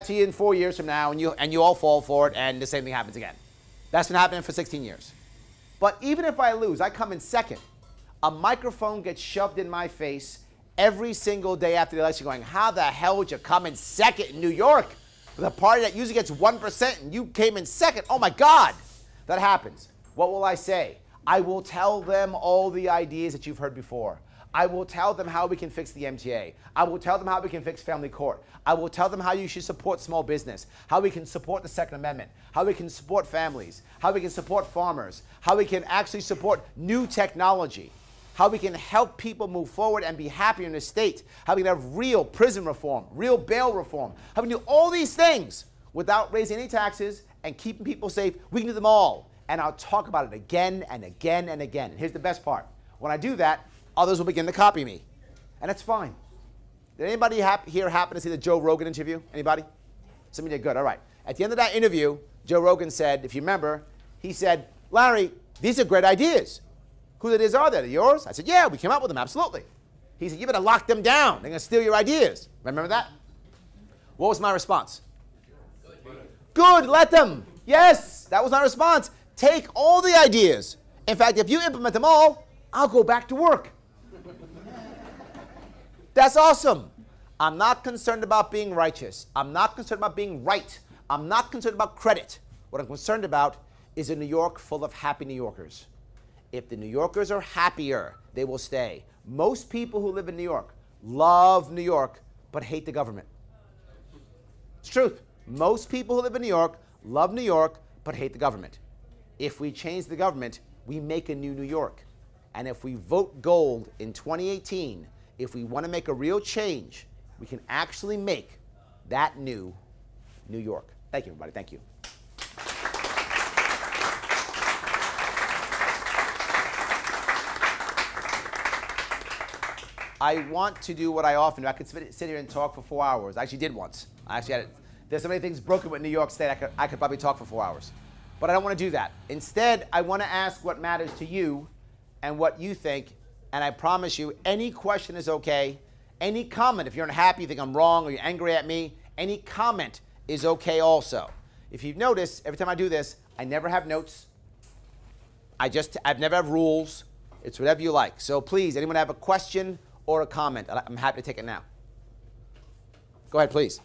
to you in 4 years from now, and you all fall for it, and the same thing happens again. That's been happening for 16 years. But even if I lose, I come in second. A microphone gets shoved in my face every single day after the election going, how the hell would you come in second in New York? With a party that usually gets 1% and you came in second. Oh my God. That happens. What will I say? I will tell them all the ideas that you've heard before. I will tell them how we can fix the MTA. I will tell them how we can fix family court. I will tell them how you should support small business, how we can support the Second Amendment, how we can support families, how we can support farmers, how we can actually support new technology, how we can help people move forward and be happier in the state, how we can have real prison reform, real bail reform, how we can do all these things without raising any taxes and keeping people safe. We can do them all. And I'll talk about it again and again and again. And here's the best part. When I do that, others will begin to copy me. And that's fine. Did anybody here happen to see the Joe Rogan interview? Anybody? Some of you did good. All right. At the end of that interview, Joe Rogan said, if you remember, he said, Larry, these are great ideas. Whose ideas are they? Are they yours? I said, yeah, we came up with them. Absolutely. He said, you better lock them down. They're going to steal your ideas. Remember that? What was my response? Good, let them. Yes, that was my response. Take all the ideas. In fact, if you implement them all, I'll go back to work. That's awesome. I'm not concerned about being righteous. I'm not concerned about being right. I'm not concerned about credit. What I'm concerned about is a New York full of happy New Yorkers. If the New Yorkers are happier, they will stay. Most people who live in New York love New York, but hate the government. It's truth. Most people who live in New York love New York, but hate the government. If we change the government, we make a new New York. And if we vote gold in 2018, if we want to make a real change, we can actually make that new New York. Thank you, everybody. Thank you. I want to do what I often do. I could sit here and talk for 4 hours. I actually did once. There's so many things broken with New York State, I could probably talk for 4 hours. But I don't want to do that. Instead, I want to ask what matters to you and what you think. And I promise you, any question is okay. Any comment, if you're unhappy, you think I'm wrong, or you're angry at me, any comment is okay also. If you've noticed, every time I do this, I never have notes. I've never have rules. It's whatever you like. So please, anyone have a question or a comment? I'm happy to take it now. Go ahead, please.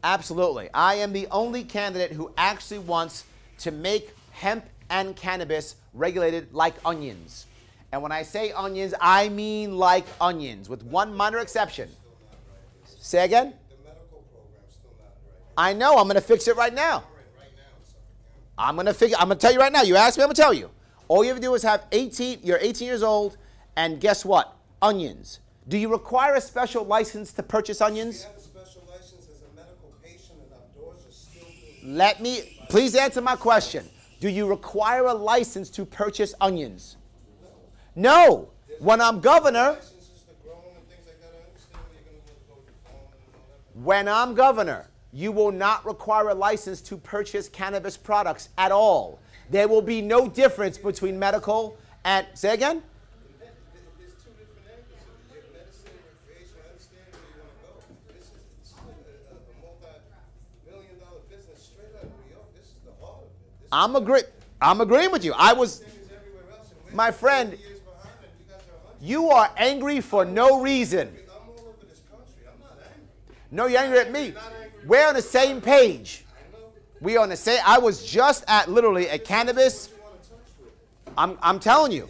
Absolutely. I am the only candidate who actually wants to make hemp and cannabis regulated like onions. And when I say onions, I mean like onions, with one minor exception. Say again? The medical program's still not right. I know. I'm going to fix it right now. I'm going to tell you right now. You asked me, I'm going to tell you. All you have to do is you're 18 years old, and guess what? Onions. Do you require a special license to purchase onions? Let me, please answer my question. Do you require a license to purchase onions? No. When I'm governor, you will not require a license to purchase cannabis products at all. There will be no difference between medical and, say again? There's two different angles. Medicine and recreation, I understand where you want to go. This is a multi-million-dollar business straight out of New York. This is the heart of it. I'm agreeing with you. My friend, you are angry for no reason. I'm all over this country. I'm not angry. No, you're angry at me. We're on the same page. We on the same. I was just at literally a cannabis. I'm telling you. I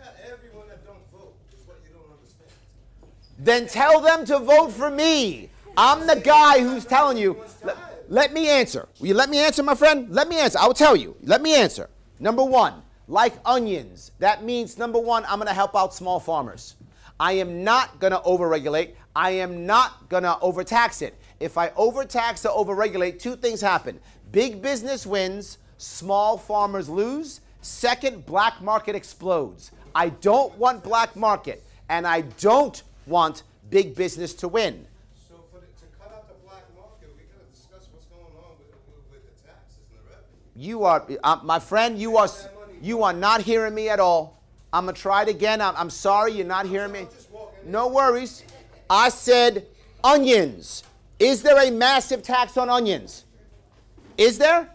got everyone that don't vote. Is what you don't understand. Then tell them to vote for me. I'm the guy who's telling you. Let me answer. Will you let me answer, my friend? Let me answer. I will tell you. Let me answer. Number one, like onions. That means, number one, I'm going to help out small farmers. I am not going to overregulate. I am not going to overtax it. If I overtax or overregulate, two things happen. Big business wins, small farmers lose. Second, black market explodes. I don't want black market, and I don't want big business to win. So to cut out the black market, we got to discuss what's going on with the taxes and the revenue. You are, my friend, you are not hearing me at all. I'm going to try it again. I'm sorry you're not hearing me. No worries. I said onions. Is there a massive tax on onions? Is there?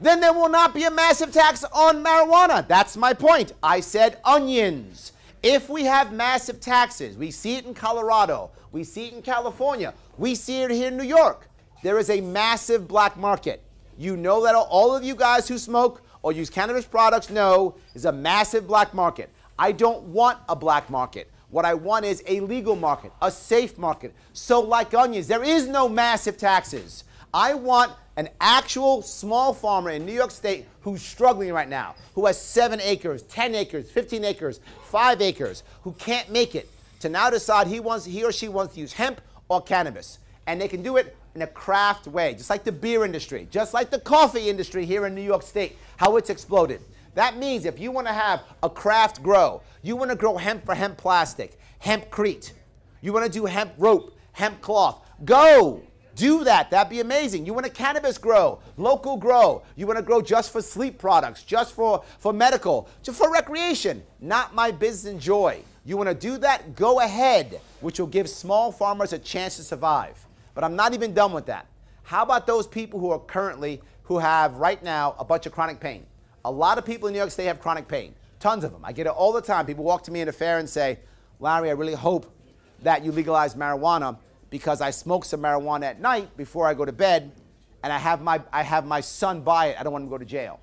Then there will not be a massive tax on marijuana. That's my point. I said onions. If we have massive taxes, we see it in Colorado, we see it in California, we see it here in New York. There is a massive black market. You know that all of you guys who smoke or use cannabis products know is a massive black market. I don't want a black market. What I want is a legal market, a safe market. So like onions, there is no massive taxes. I want an actual small farmer in New York State who's struggling right now, who has 7 acres, 10 acres, 15 acres, 5 acres, who can't make it, to now decide he or she wants to use hemp or cannabis. And they can do it in a craft way, just like the beer industry, just like the coffee industry here in New York State, how it's exploded. That means if you want to have a craft grow, you want to grow hemp for hemp plastic, hempcrete, you want to do hemp rope, hemp cloth, go. Do that. That'd be amazing. You want a cannabis grow, local grow. You want to grow just for sleep products, just for medical, just for recreation. Not my business and joy. You want to do that? Go ahead, which will give small farmers a chance to survive. But I'm not even done with that. How about those people who have right now a bunch of chronic pain? A lot of people in New York State have chronic pain. Tons of them. I get it all the time. People walk to me in a fair and say, Larry, I really hope that you legalize marijuana, because I smoke some marijuana at night before I go to bed, and I have my son buy it. I don't want him to go to jail.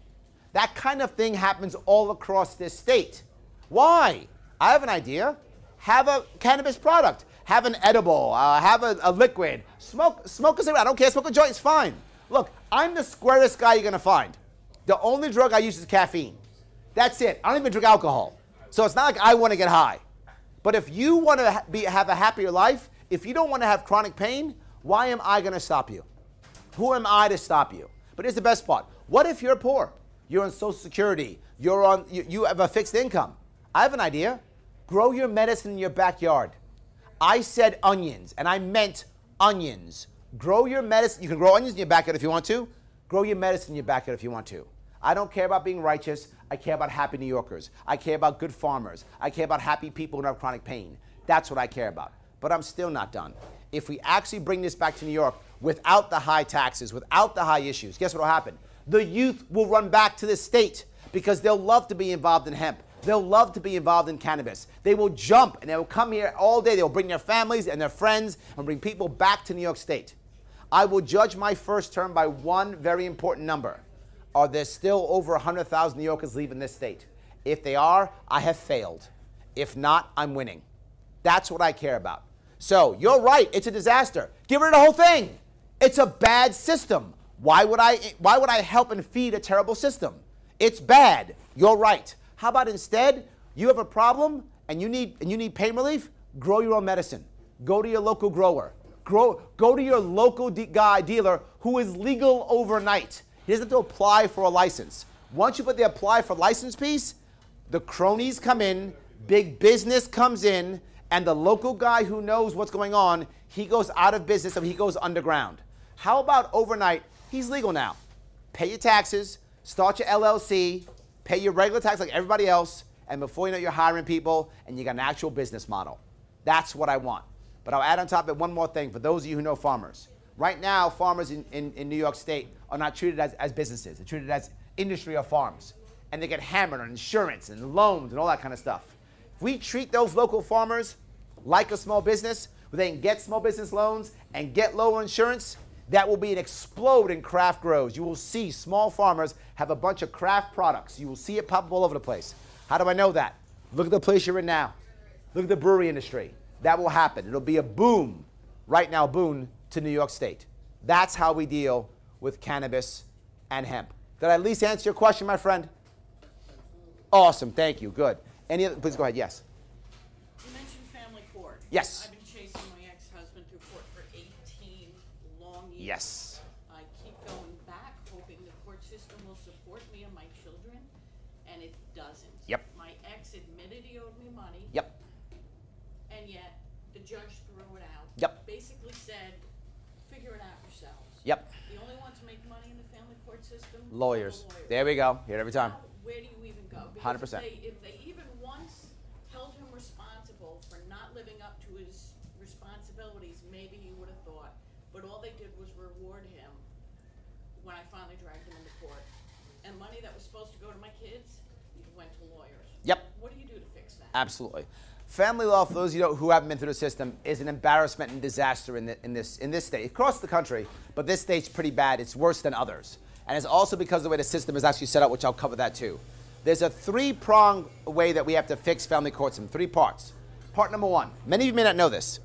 That kind of thing happens all across this state. Why? I have an idea. Have a cannabis product. Have an edible. Have a liquid. Smoke a cigarette. I don't care. Smoke a joint. It's fine. Look, I'm the squarest guy you're going to find. The only drug I use is caffeine. That's it. I don't even drink alcohol. So it's not like I want to get high. But if you want to have a happier life, if you don't want to have chronic pain, why am I going to stop you? Who am I to stop you? But here's the best part. What if you're poor? You're on Social Security. You have a fixed income. I have an idea. Grow your medicine in your backyard. I said onions, and I meant onions. Grow your medicine. You can grow onions in your backyard if you want to. Grow your medicine in your backyard if you want to. I don't care about being righteous. I care about happy New Yorkers. I care about good farmers. I care about happy people who have chronic pain. That's what I care about. But I'm still not done. If we actually bring this back to New York without the high taxes, without the high issues, guess what will happen? The youth will run back to this state because they'll love to be involved in hemp. They'll love to be involved in cannabis. They will jump and they will come here all day. They'll bring their families and their friends and bring people back to New York State. I will judge my first term by one very important number. Are there still over 100,000 New Yorkers leaving this state? If they are, I have failed. If not, I'm winning. That's what I care about. So you're right. It's a disaster. Get rid of the whole thing. It's a bad system. Why would I help and feed a terrible system? It's bad. You're right. How about instead, you have a problem and you need pain relief? Grow your own medicine. Go to your local grower. Go to your local dealer who is legal overnight. He doesn't have to apply for a license. Once you put the apply for license piece, the cronies come in, big business comes in, and the local guy who knows what's going on, he goes out of business, so he goes underground. How about overnight? He's legal now. Pay your taxes, start your LLC, pay your regular tax like everybody else, and before you know it, you're hiring people, and you got an actual business model. That's what I want. But I'll add on top of it one more thing for those of you who know farmers. Right now, farmers in New York State are not treated as businesses. They're treated as industry or farms. And they get hammered on insurance and loans and all that kind of stuff. If we treat those local farmers like a small business, where they can get small business loans and get lower insurance, that will be an explode in craft grows. You will see small farmers have a bunch of craft products. You will see it pop up all over the place. How do I know that? Look at the place you're in now. Look at the brewery industry. That will happen. It'll be a boom, right now, boon to New York State. That's how we deal with cannabis and hemp. Did I at least answer your question, my friend? Awesome. Thank you. Good. Any other? Please go ahead. Yes. You mentioned family court. Yes. I've been chasing my ex-husband through court for 18 long years. Yes. I keep going back, hoping the court system will support me and my children, and it doesn't. Yep. My ex admitted he owed me money. Yep. And yet the judge threw it out. Yep. Basically said, figure it out yourselves. Yep. The only ones who make money in the family court system are the Lawyers. There we go. Hear it every time. Now, where do you even go? 100%. If they even once held him responsible for not living up to his maybe you would have thought. But all they did was reward him when I finally dragged him into court. And money that was supposed to go to my kids went to lawyers. Yep. What do you do to fix that? Absolutely. Family law, for those of you who haven't been through the system, is an embarrassment and disaster in this state, across the country. But this state's pretty bad. It's worse than others. And it's also because of the way the system is actually set up, which I'll cover that too. There's a three-pronged way that we have to fix family court system, 3 parts. Part number 1, many of you may not know this.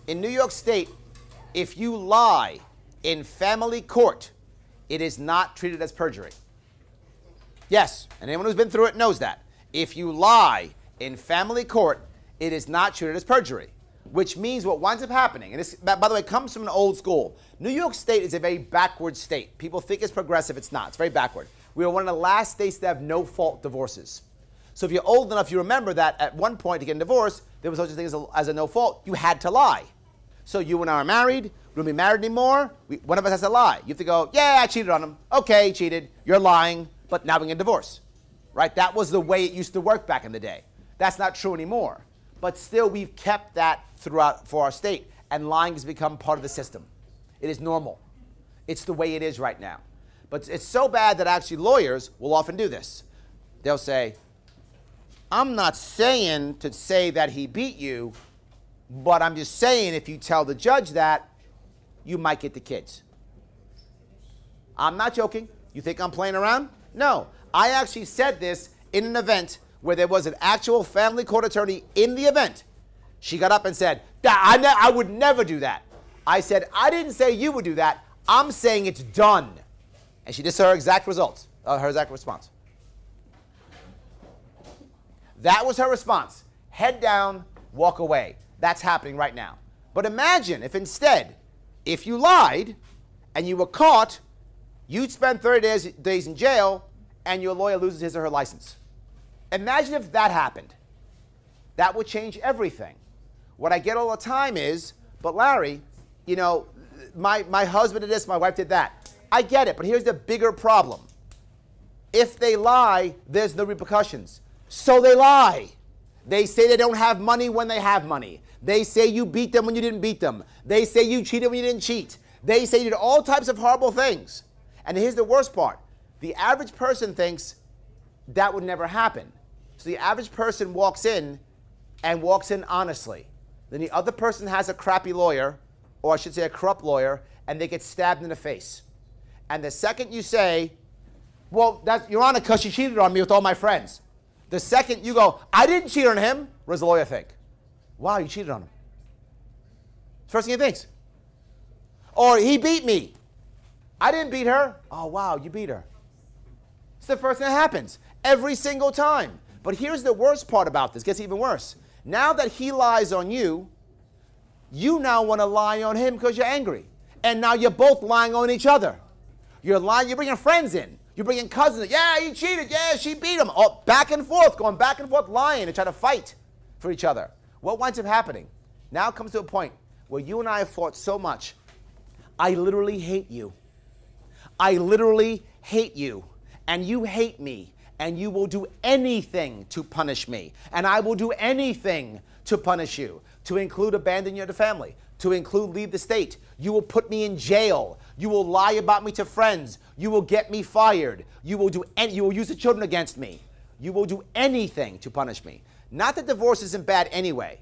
In New York State, if you lie in family court, it is not treated as perjury. Yes, and anyone who's been through it knows that. If you lie in family court, it is not treated as perjury, which means what winds up happening, and this, by the way, comes from an old school. New York State is a very backward state. People think it's progressive. It's not. It's very backward. We are one of the last states to have no-fault divorces. So if you're old enough, you remember that at one point to get a divorce, there was such a thing as a no-fault. You had to lie. So you and I are married. We don't be married anymore. One of us has to lie. You have to go, yeah, I cheated on him. Okay, cheated. You're lying, but now we get a divorce. Right? That was the way it used to work back in the day. That's not true anymore. But still, we've kept that throughout for our state, and lying has become part of the system. It is normal. It's the way it is right now. But it's so bad that actually lawyers will often do this. They'll say, I'm not saying to say that he beat you, but I'm just saying if you tell the judge that, you might get the kids. I'm not joking. You think I'm playing around? No. I actually said this in an event where there was an actual family court attorney in the event. She got up and said, I would never do that. I said, I didn't say you would do that. I'm saying it's done. And she did her exact results, her exact response. That was her response. Head down, walk away. That's happening right now. But imagine if instead, if you lied and you were caught, you'd spend 30 days in jail and your lawyer loses his or her license. Imagine if that happened. That would change everything. What I get all the time is, but Larry, you know, my husband did this, my wife did that. I get it, but here's the bigger problem. If they lie, there's no repercussions. So they lie. They say they don't have money when they have money. They say you beat them when you didn't beat them. They say you cheated when you didn't cheat. They say you did all types of horrible things. And here's the worst part. The average person thinks that would never happen. So the average person walks in and walks in honestly. Then the other person has a crappy lawyer, or I should say a corrupt lawyer, and they get stabbed in the face. And the second you say, well, that's, Your Honor, because she cheated on me with all my friends. The second you go, I didn't cheat on him, what does the lawyer think? Wow, you cheated on him. First thing he thinks. Or he beat me. I didn't beat her. Oh, wow, you beat her. It's the first thing that happens every single time. But here's the worst part about this. It gets even worse. Now that he lies on you, you now want to lie on him because you're angry. And now you're both lying on each other. You're lying. You're bringing friends in. You're bringing cousins in. Yeah, he cheated. Yeah, she beat him. Oh, back and forth, going back and forth, lying and trying to fight for each other. What winds up happening? Now it comes to a point where you and I have fought so much. I literally hate you. I literally hate you. And you hate me. And you will do anything to punish me. And I will do anything to punish you. To include abandon your family. To include leave the state. You will put me in jail. You will lie about me to friends. You will get me fired. You will use the children against me. You will do anything to punish me. Not that divorce isn't bad anyway,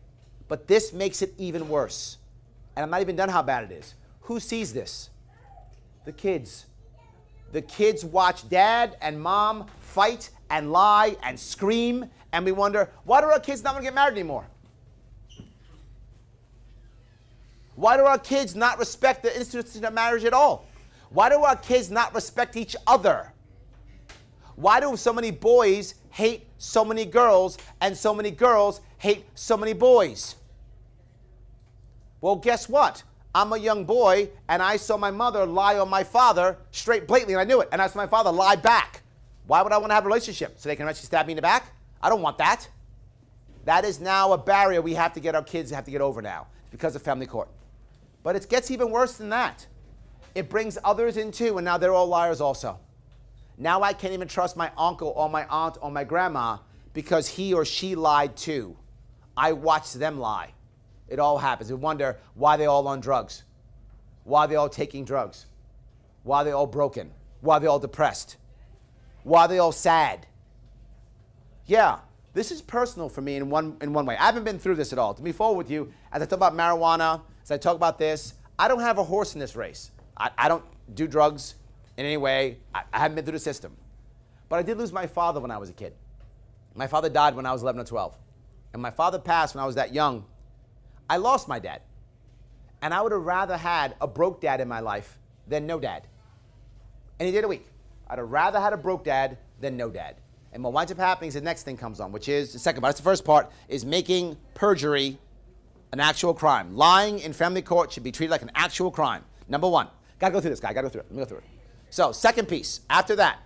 but this makes it even worse. And I'm not even done how bad it is. Who sees this? The kids. The kids watch dad and mom fight and lie and scream, and we wonder, why do our kids not want to get married anymore? Why do our kids not respect the institution of marriage at all? Why do our kids not respect each other? Why do so many boys hate so many girls and so many girls hate so many boys? Well, guess what? I'm a young boy, and I saw my mother lie on my father straight blatantly, and I knew it. And I saw my father lie back. Why would I want to have a relationship? So they can actually stab me in the back? I don't want that. That is now a barrier we have to get our kids have to get over now. It's because of family court. But it gets even worse than that. It brings others in too, and now they're all liars also. Now I can't even trust my uncle or my aunt or my grandma because he or she lied too. I watched them lie. It all happens. We wonder why they're all on drugs, why they're all taking drugs, why they're all broken, why they're all depressed, why they're all sad. Yeah, this is personal for me in one way. I haven't been through this at all. To be forward with you, as I talk about marijuana, as I talk about this, I don't have a horse in this race. I don't do drugs in any way. I haven't been through the system. But I did lose my father when I was a kid. My father died when I was 11 or 12. And my father passed when I was that young. I lost my dad. And I would have rather had a broke dad in my life than no dad. Any day of the week. I'd have rather had a broke dad than no dad. And what winds up happening is the next thing comes on, which is the second part. That's the first part, is making perjury an actual crime. Lying in family court should be treated like an actual crime. Number one. Gotta go through this, guy. Gotta go through it. Let me go through it. So, second piece. After that,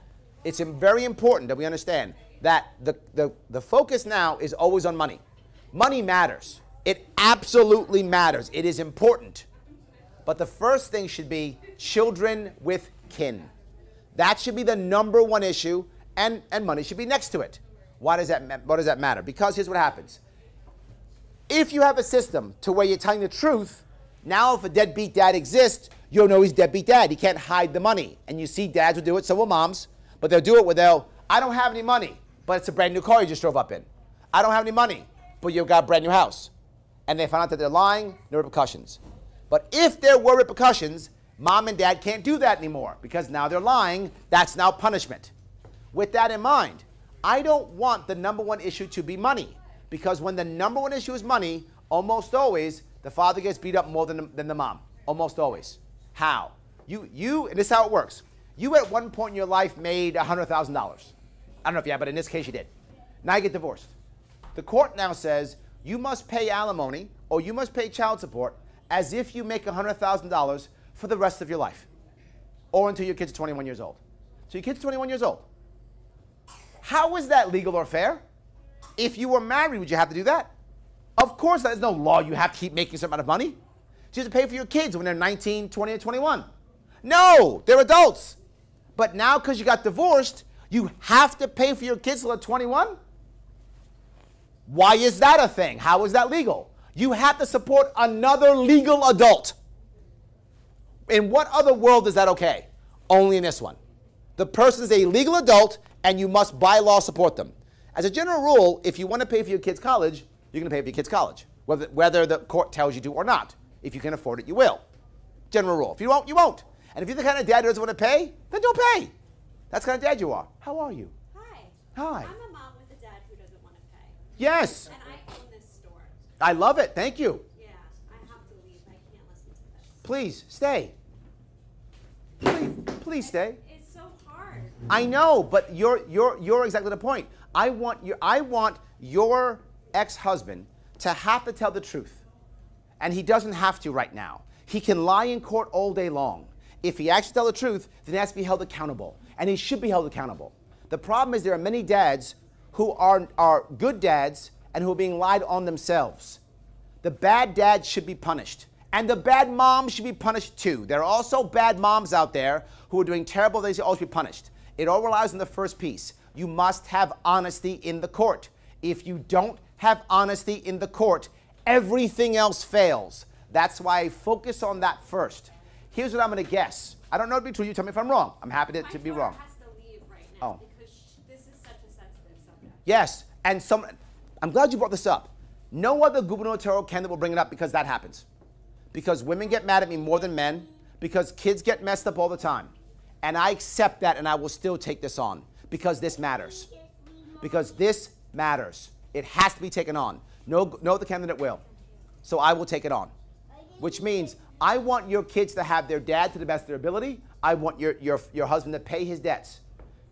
it's very important that we understand that the focus now is always on money. Money matters. It absolutely matters. It is important. But the first thing should be children with kin. That should be the number one issue, and money should be next to it. Why does that matter? Because here's what happens. If you have a system to where you're telling the truth, now if a deadbeat dad exists, you'll know he's deadbeat dad. He can't hide the money. And you see dads will do it, so will moms. But they'll do it where I don't have any money, but it's a brand new car you just drove up in. I don't have any money, but you've got a brand new house. And they found out that they're lying, no repercussions. But if there were repercussions, mom and dad can't do that anymore because now they're lying. That's now punishment. With that in mind, I don't want the number one issue to be money, because when the number one issue is money, almost always the father gets beat up more than the mom. Almost always. How? You, and this is how it works. You at one point in your life made $100,000. I don't know if you have, but in this case you did. Now you get divorced. The court now says you must pay alimony or you must pay child support as if you make $100,000 for the rest of your life, or until your kids are 21 years old. So your kids are 21 years old. How is that legal or fair? If you were married, would you have to do that? Of course, there's no law you have to keep making some amount of money. You have to pay for your kids when they're 19, 20, or 21. No, they're adults. But now because you got divorced, you have to pay for your kids till they're 21? Why is that a thing? How is that legal? You have to support another legal adult. In what other world is that okay? Only in this one. The person is a legal adult and you must by law support them. As a general rule, if you want to pay for your kids' college, you're going to pay for your kids' college, whether the court tells you to or not. If you can afford it, you will. General rule. If you won't, you won't. And if you're the kind of dad who doesn't want to pay, then don't pay. That's the kind of dad you are. How are you? Hi. Hi. I'm a mom with a dad who doesn't want to pay. Yes. And I own this store. I love it. Thank you. Yeah, I have to leave. I can't listen to this. Please, stay. Please stay. It's so hard. I know, but you're exactly the point. I want your ex-husband to have to tell the truth. And he doesn't have to right now. He can lie in court all day long. If he actually tells the truth, then he has to be held accountable. And he should be held accountable. The problem is there are many dads who are good dads and who are being lied on themselves. The bad dad should be punished. And the bad mom should be punished too. There are also bad moms out there who are doing terrible things. They should also be punished. It all relies on the first piece. You must have honesty in the court. If you don't have honesty in the court, everything else fails. That's why I focus on that first. Here's what I'm going to guess. I don't know if it's true. You tell me if I'm wrong. I'm happy to be wrong. My daughter has to leave right now because this is such a sensitive subject. Yes, and I'm glad you brought this up. No other gubernatorial candidate will bring it up because that happens. Because women get mad at me more than men, because kids get messed up all the time. And I accept that, and I will still take this on because this matters. Because this matters. It has to be taken on. No other candidate will. So I will take it on. Which means I want your kids to have their dad to the best of their ability. I want your husband to pay his debts.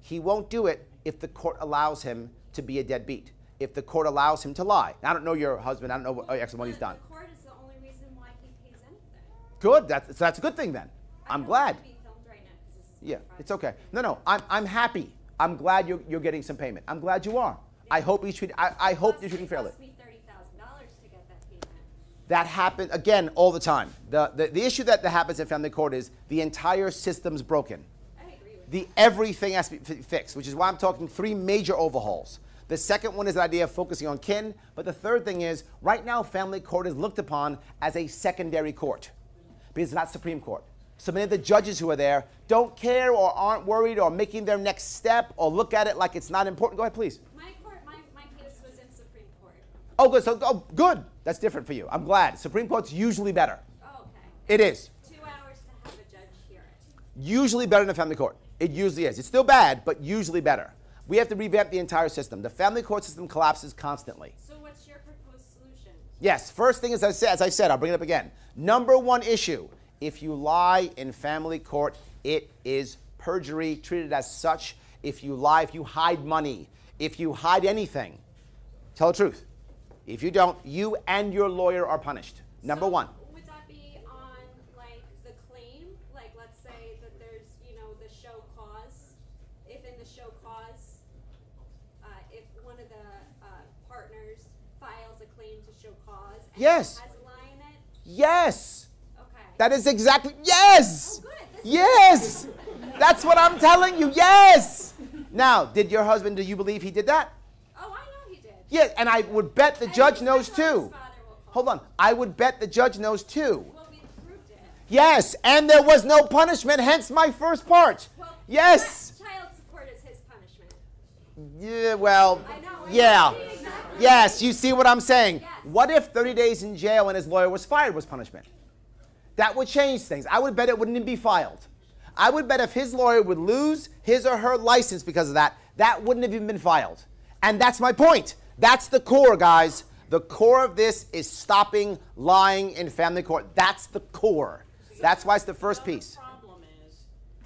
He won't do it if the court allows him to be a deadbeat. If the court allows him to lie. I don't know your husband. I don't know what he's done. The court is the only reason why he pays anything. Good. That's a good thing then. I'm glad. Be filmed right now 'cause this is Yeah, it's okay. No. I'm happy. I'm glad you're getting some payment. I'm glad you are. I hope you treat. I hope you're treating fairly. It cost me $30,000 to get that payment. That happens again all the time. The issue that happens in family court is the entire system's broken. I agree with Everything has to be fixed, which is why I'm talking 3 major overhauls. The second one is the idea of focusing on kin. But the third thing is, right now, family court is looked upon as a secondary court because it's not Supreme Court. So many of the judges who are there don't care or aren't worried or making their next step or look at it like it's not important. Go ahead, please. My case was in Supreme Court. Oh, good. So, good. That's different for you. I'm glad. Supreme Court's usually better. Oh, okay. It is. 2 hours to have a judge hear it. Usually better than family court. It usually is. It's still bad, but usually better. We have to revamp the entire system. The family court system collapses constantly. So what's your proposed solution? Yes. First thing, as I said, I'll bring it up again. Number one issue, if you lie in family court, it is perjury, treated as such. If you lie, if you hide money, if you hide anything, tell the truth. If you don't, you and your lawyer are punished. Number one. Would that be on like the claim? Like let's say that there's, the show cause. If in the show cause, if one of the partners files a claim to show cause and Yes. has a lie in it? Yes. Okay. That is exactly, yes. Oh, good. Yes. That's what I'm telling you. Yes. Now, did your husband, do you believe he did that? Oh, I know he did. Yes, and I would bet the judge knows His father too. will call. Hold on. I would bet the judge knows too. Well, we proved it. Yes, and there was no punishment, hence my first part. Well, Yes. child support is his punishment. Yeah, well, I know. yeah. Exactly. Yes, you see what I'm saying? Yes. What if 30 days in jail and his lawyer was fired was punishment? That would change things. I would bet it wouldn't even be filed. I would bet if his lawyer would lose his or her license because of that, that wouldn't have even been filed. And that's my point. That's the core, guys. The core of this is stopping lying in family court. That's the core. That's why it's the first piece. The problem is,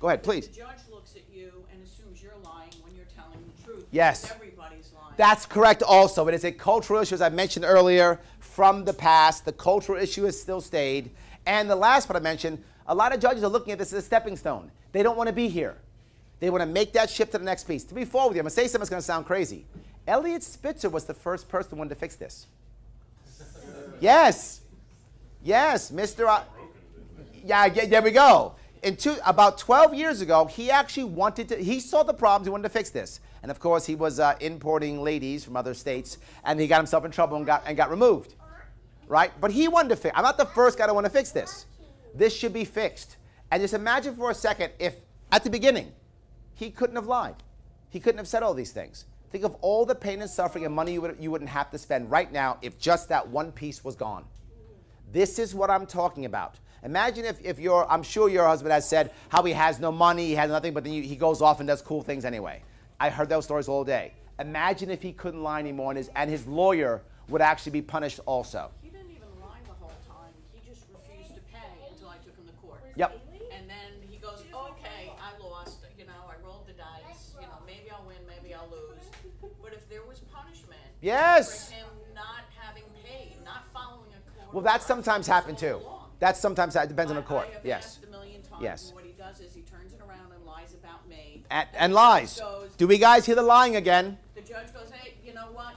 Go ahead, please. the judge looks at you and assumes you're lying when you're telling the truth. Yes. Because everybody's lying. That's correct also. It is a cultural issue, as I mentioned earlier, from the past. The cultural issue has still stayed. And the last part I mentioned, a lot of judges are looking at this as a stepping stone. They don't want to be here. They want to make that shift to the next piece. To be forward with you, I'm going to say something that's going to sound crazy. Elliot Spitzer was the first person who wanted to fix this. Yes. Yes, Mr. Yeah, there we go. About 12 years ago, he actually he saw the problems, he wanted to fix this. And of course, he was importing ladies from other states, and he got himself in trouble and got removed. Right? But he wanted to fix. I'm not the first guy to want to fix this. This should be fixed. And just imagine for a second if, at the beginning, he couldn't have lied. He couldn't have said all these things. Think of all the pain and suffering and money you wouldn't have to spend right now if just that one piece was gone. This is what I'm talking about. Imagine if I'm sure your husband has said how he has no money, he has nothing, but then he goes off and does cool things anyway. I heard those stories all day. Imagine if he couldn't lie anymore and his lawyer would actually be punished also. He didn't even lie the whole time. He just refused to pay until I took him to court. Yep. And then he goes, okay, I lost. I rolled the dice. Maybe I'll win, maybe I'll lose. But if there was punishment Yes. for him not having paid, not following a court. Well, that sometimes happens too. That sometimes depends on the court. I have Yes. asked a million times, Yes. and what he does is he turns it around and lies about me. And lies. Do we guys hear the lying again? The judge goes, hey, you know what?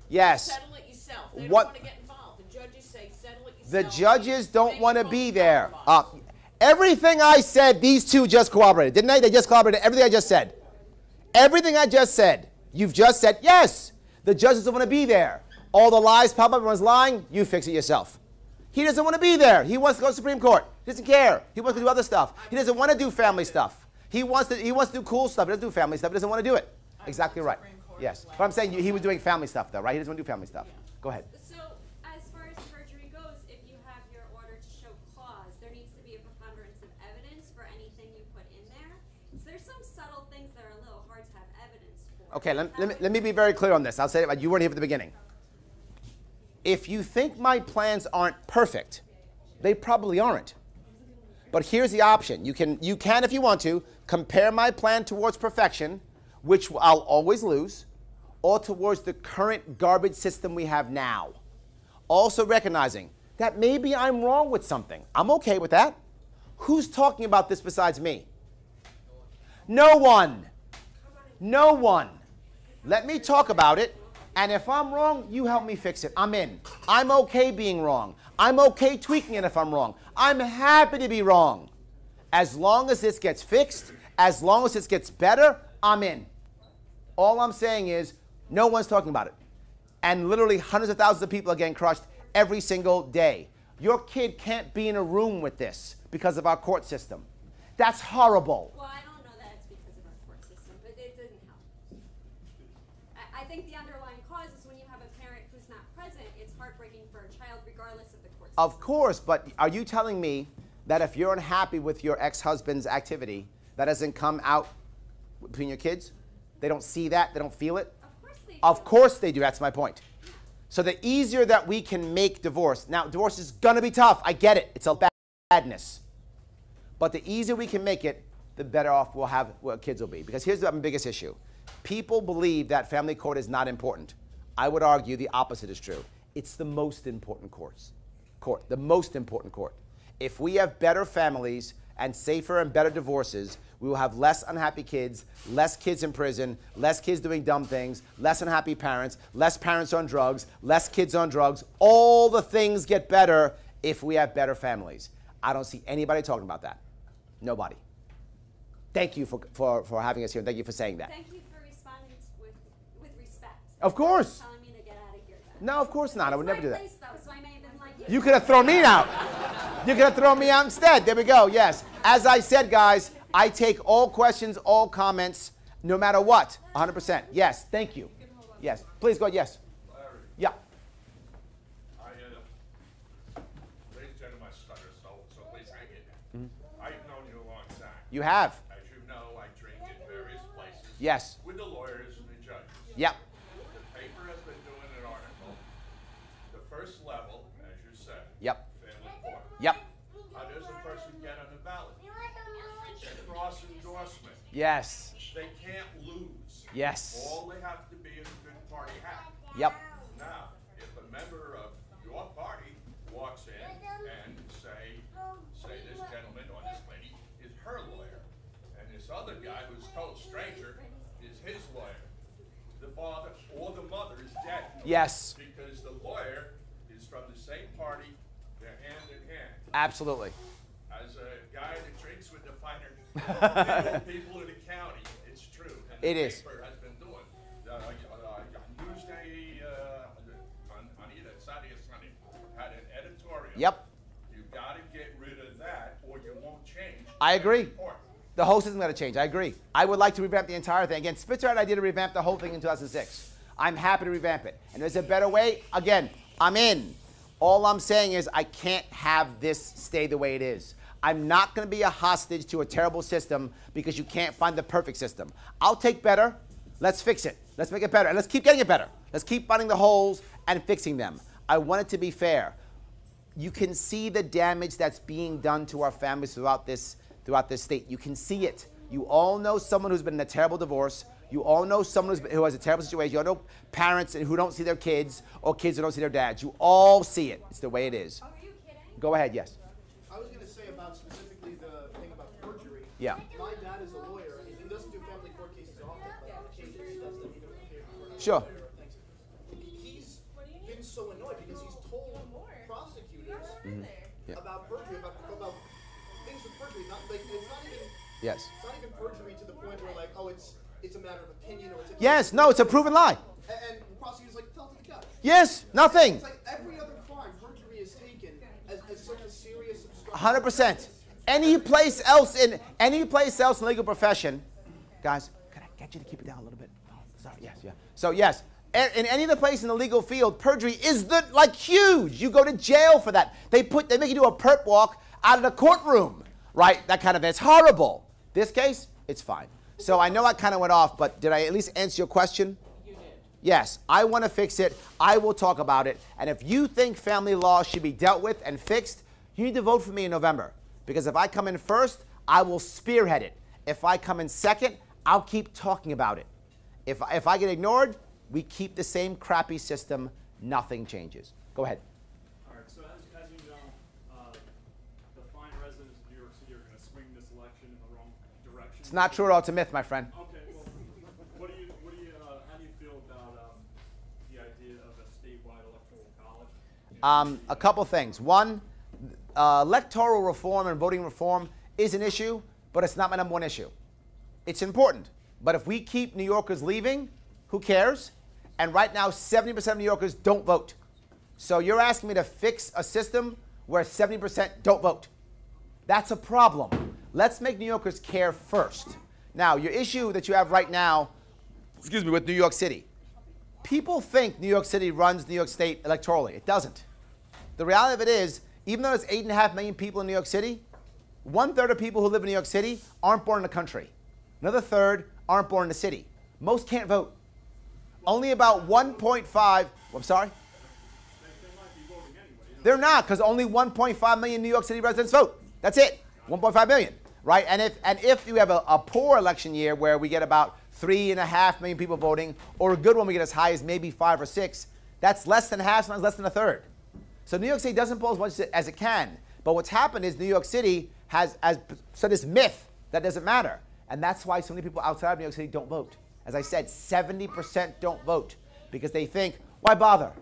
Yes. Settle it yourself. They What- don't want to get involved. The judges say, settle it yourself. The judges don't Make want to a be phone there. compromise. Everything I said, these two just corroborated, didn't they? They just corroborated everything I just said. Everything I just said. You've just said, yes, the judges don't want to be there. All the lies pop up, everyone's lying, you fix it yourself. He doesn't want to be there. He wants to go to the Supreme Court. He doesn't care. He wants to do other stuff. He doesn't want to do family stuff. He wants to do cool stuff. He doesn't do family stuff. He doesn't want to do it. Exactly right. Yes. But I'm saying he was doing family stuff, though, right? He doesn't want to do family stuff. Go ahead. So, as far as perjury goes, if you have your order to show cause, there needs to be a preponderance of evidence for anything you put in there. So there's some subtle things that are a little hard to have evidence for. Okay, let me be very clear on this. I'll say it, you weren't here at the beginning. If you think my plans aren't perfect, they probably aren't. But here's the option. You can, if you want to, compare my plan towards perfection, which I'll always lose, or towards the current garbage system we have now. Also recognizing that maybe I'm wrong with something. I'm okay with that. Who's talking about this besides me? No one. No one. Let me talk about it. And if I'm wrong, you help me fix it. I'm in. I'm okay being wrong. I'm okay tweaking it if I'm wrong. I'm happy to be wrong. As long as this gets fixed, as long as this gets better, I'm in. All I'm saying is, No one's talking about it. And literally hundreds of thousands of people are getting crushed every single day. Your kid can't be in a room with this because of our court system. That's horrible. Well, I don't know that it's because of our court system, but it doesn't help. I think the underlying cause is when you have a parent who's not present, it's heartbreaking for a child regardless of the court system. Of course, but are you telling me that if you're unhappy with your ex-husband's activity, that doesn't come out between your kids? They don't see that? They don't feel it? Of course they do. Of course they do. That's my point. So the easier that we can make divorce, now divorce is going to be tough. I get it. It's a badness. But the easier we can make it, the better off what kids will be. Because here's the biggest issue. People believe that family court is not important. I would argue the opposite is true. It's the most important court. The most important court. If we have better families and safer and better divorces, we will have less unhappy kids, less kids in prison, less kids doing dumb things, less unhappy parents, less parents on drugs, less kids on drugs. All the things get better if we have better families. I don't see anybody talking about that. Nobody. Thank you for having us here, and thank you for saying that. Thank you for responding with respect. Of course. Telling me to get out of here then. No, of course not. I would never do that. It's my place, though, so I may have been like, You could have thrown me out. You could have thrown me out instead. There we go. Yes. As I said, guys, I take all questions, all comments, no matter what. 100%. Yes. Thank you. Yes. Please go ahead. Yes. Larry, Yeah. ladies and gentlemen, I stutter, so please hang in. I've known you a long time. You have. As you know, I drink in various places. Yes. With the lawyers and the judges. Yep. The paper has been doing an article. The first level, as you said. Yep. Family court. Yep. How does a person get on the ballot? Cross endorsement. Yes. They can't lose. Yes. All they have to be is a good party hat. Yep. Now, if a member of your party walks in and say this gentleman or this lady is her lawyer, and this other guy who's a total stranger is his lawyer, the father or the mother is dead. Yes. Because the lawyer is from the same party, they're hand in hand. Absolutely. As a guy that drinks with the finer people in the county, it's true. And It the is. paper has been doing. Newsday, on either Saturday or Sunday, had an editorial. Yep. You got to get rid of that, or you won't change. I agree. the report. The whole system's got to change. I agree. I would like to revamp the entire thing. Again, Spitzer had an idea to revamp the whole thing in 2006. I'm happy to revamp it. And there's a better way. Again, I'm in. All I'm saying is I can't have this stay the way it is. I'm not going to be a hostage to a terrible system because you can't find the perfect system. I'll take better. Let's fix it. Let's make it better. And let's keep getting it better. Let's keep finding the holes and fixing them. I want it to be fair. You can see the damage that's being done to our families throughout this state. You can see it. You all know someone who's been in a terrible divorce. You all know someone who has a terrible situation. You all know parents who don't see their kids or kids who don't see their dads. You all see it. It's the way it is. are you kidding? Go ahead, yes. I was going to say about specifically the thing about perjury. Yeah. My dad is a lawyer, and he doesn't do family court cases often, but occasionally he does them even if Sure. He's been so annoyed because he's told prosecutors Yeah. about perjury, about things with perjury. Not like it's not even. Yes. It's not even perjury to the point where like, oh, it's a matter of opinion or it's. Yes. No, it's a proven lie. And the prosecutor's like, tell it to the couch. Yes. Nothing. It's like every other crime, perjury is taken as such a serious obstruction. 100%. Any place else in the legal profession, guys, can I get you to keep it down a little bit? Oh, sorry. Yes. Yeah. So yes, in any other place in the legal field, perjury is huge. You go to jail for that. They make you do a perp walk out of the courtroom, right? That kind of thing. It's horrible. This case, it's fine. So I know I kind of went off, but did I at least answer your question? You did. Yes, I want to fix it. I will talk about it. And if you think family law should be dealt with and fixed, you need to vote for me in November. Because if I come in first, I will spearhead it. If I come in second, I'll keep talking about it. If I get ignored, we keep the same crappy system. Nothing changes. Go ahead. All right, so as you know, the fine residents of New York City are going to swing this election in the wrong direction. It's not true at all. It's a myth, my friend. Okay, well, how do you feel about the idea of a statewide electoral college? A couple things. One, electoral reform and voting reform is an issue, but it's not my number one issue. It's important. But if we keep New Yorkers leaving, who cares? and right now 70% of New Yorkers don't vote. So you're asking me to fix a system where 70% don't vote. That's a problem. Let's make New Yorkers care first. Now, your issue that you have right now, with New York City. People think New York City runs New York State electorally. It doesn't. The reality of it is, even though there's 8.5 million people in New York City, 1/3 of people who live in New York City aren't born in the country. Another third aren't born in the city. Most can't vote. Only about 1.5, I'm sorry? They're not, because only 1.5 million New York City residents vote. That's it, 1.5 million, right? And if you have a poor election year where we get about 3.5 million people voting, or a good one we get as high as maybe 5 or 6, that's less than half, sometimes less than a third. So New York City doesn't poll as much as it can. But what's happened is New York City has so this myth that doesn't matter. And that's why so many people outside of New York City don't vote. As I said, 70% don't vote because they think, why bother?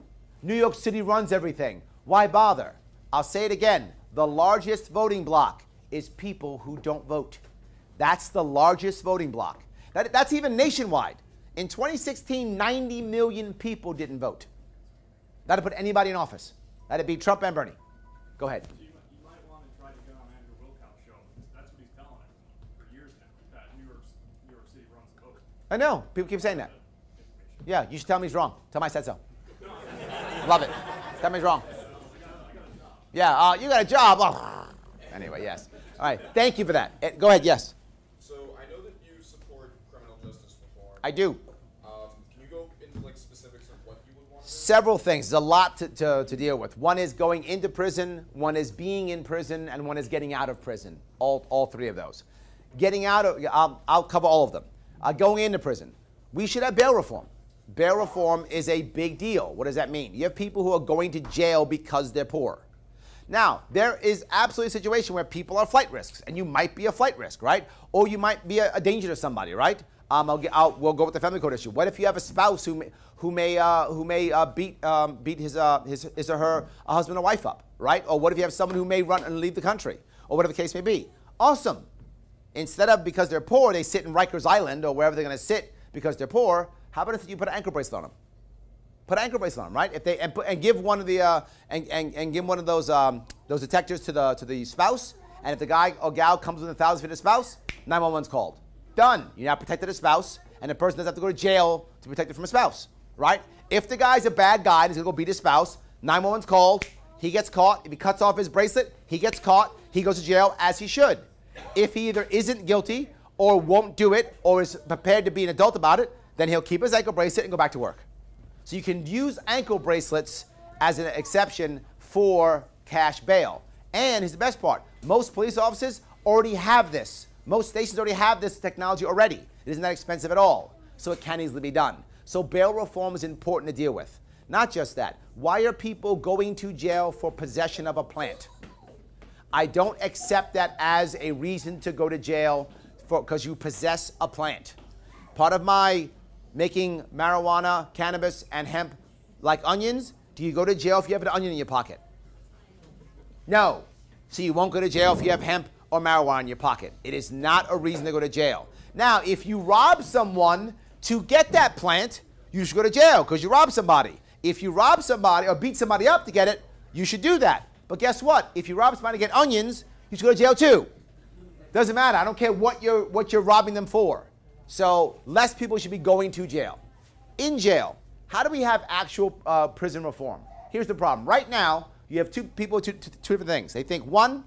New York City runs everything. Why bother? I'll say it again. The largest voting block is people who don't vote. That's the largest voting block. That's even nationwide. In 2016, 90 million people didn't vote. That'd put anybody in office. That'd be Trump and Bernie. Go ahead. You might want to try to get on Andrew Wilcox's show, because that's what he's telling everyone for years now, that New York City runs the vote. I know. People keep saying that. Yeah, you should tell me he's wrong. Tell him I said so. Love it. Tell me he's wrong. Yeah, you got a job. Oh. Anyway, yes. All right. Thank you for that. Go ahead. Yes. So I know that you support criminal justice reform. I do. Can you go into like specifics of what you would want? Several things. There's a lot to deal with. One is going into prison, one is being in prison, and one is getting out of prison. All three of those. Getting out of, I'll cover all of them. Going into prison. We should have bail reform. Bail reform is a big deal. What does that mean? You have people who are going to jail because they're poor. Now, there is absolutely a situation where people are flight risks, and you might be a flight risk, right? Or you might be a danger to somebody, right? We'll go with the family code issue. What if you have a spouse who may beat his or her husband or wife up, right? Or what if you have someone who may run and leave the country, or whatever the case may be? Awesome. Instead of because they're poor, they sit in Rikers Island or wherever they're going to sit because they're poor. How about if you put an ankle bracelet on them? Put an ankle bracelet on them, right? If they and give one of the and give one of those detectors to the spouse, and if the guy or gal comes within 1,000 feet of the spouse, 911's called. Done. You now protected a spouse, and the person doesn't have to go to jail to protect it from a spouse, right? If the guy's a bad guy and he's gonna go beat his spouse, 911's called. He gets caught. If he cuts off his bracelet, he gets caught. He goes to jail as he should. If he either isn't guilty or won't do it or is prepared to be an adult about it, then he'll keep his ankle bracelet and go back to work. So you can use ankle bracelets as an exception for cash bail. And here's the best part. Most police offices already have this. Most stations already have this technology already. It isn't that expensive at all. So it can easily be done. So bail reform is important to deal with. Not just that. Why are people going to jail for possession of a plant? I don't accept that as a reason to go to jail because you possess a plant. Part of my making marijuana, cannabis, and hemp like onions, do you go to jail if you have an onion in your pocket? No. So you won't go to jail if you have hemp or marijuana in your pocket. It is not a reason to go to jail. Now, if you rob someone to get that plant, you should go to jail because you robbed somebody. If you rob somebody or beat somebody up to get it, you should do that. But guess what? If you rob somebody to get onions, you should go to jail too. Doesn't matter. I don't care what you're robbing them for. So less people should be going to jail. In jail, how do we have actual prison reform? Here's the problem. Right now, you have two different things. They think, one,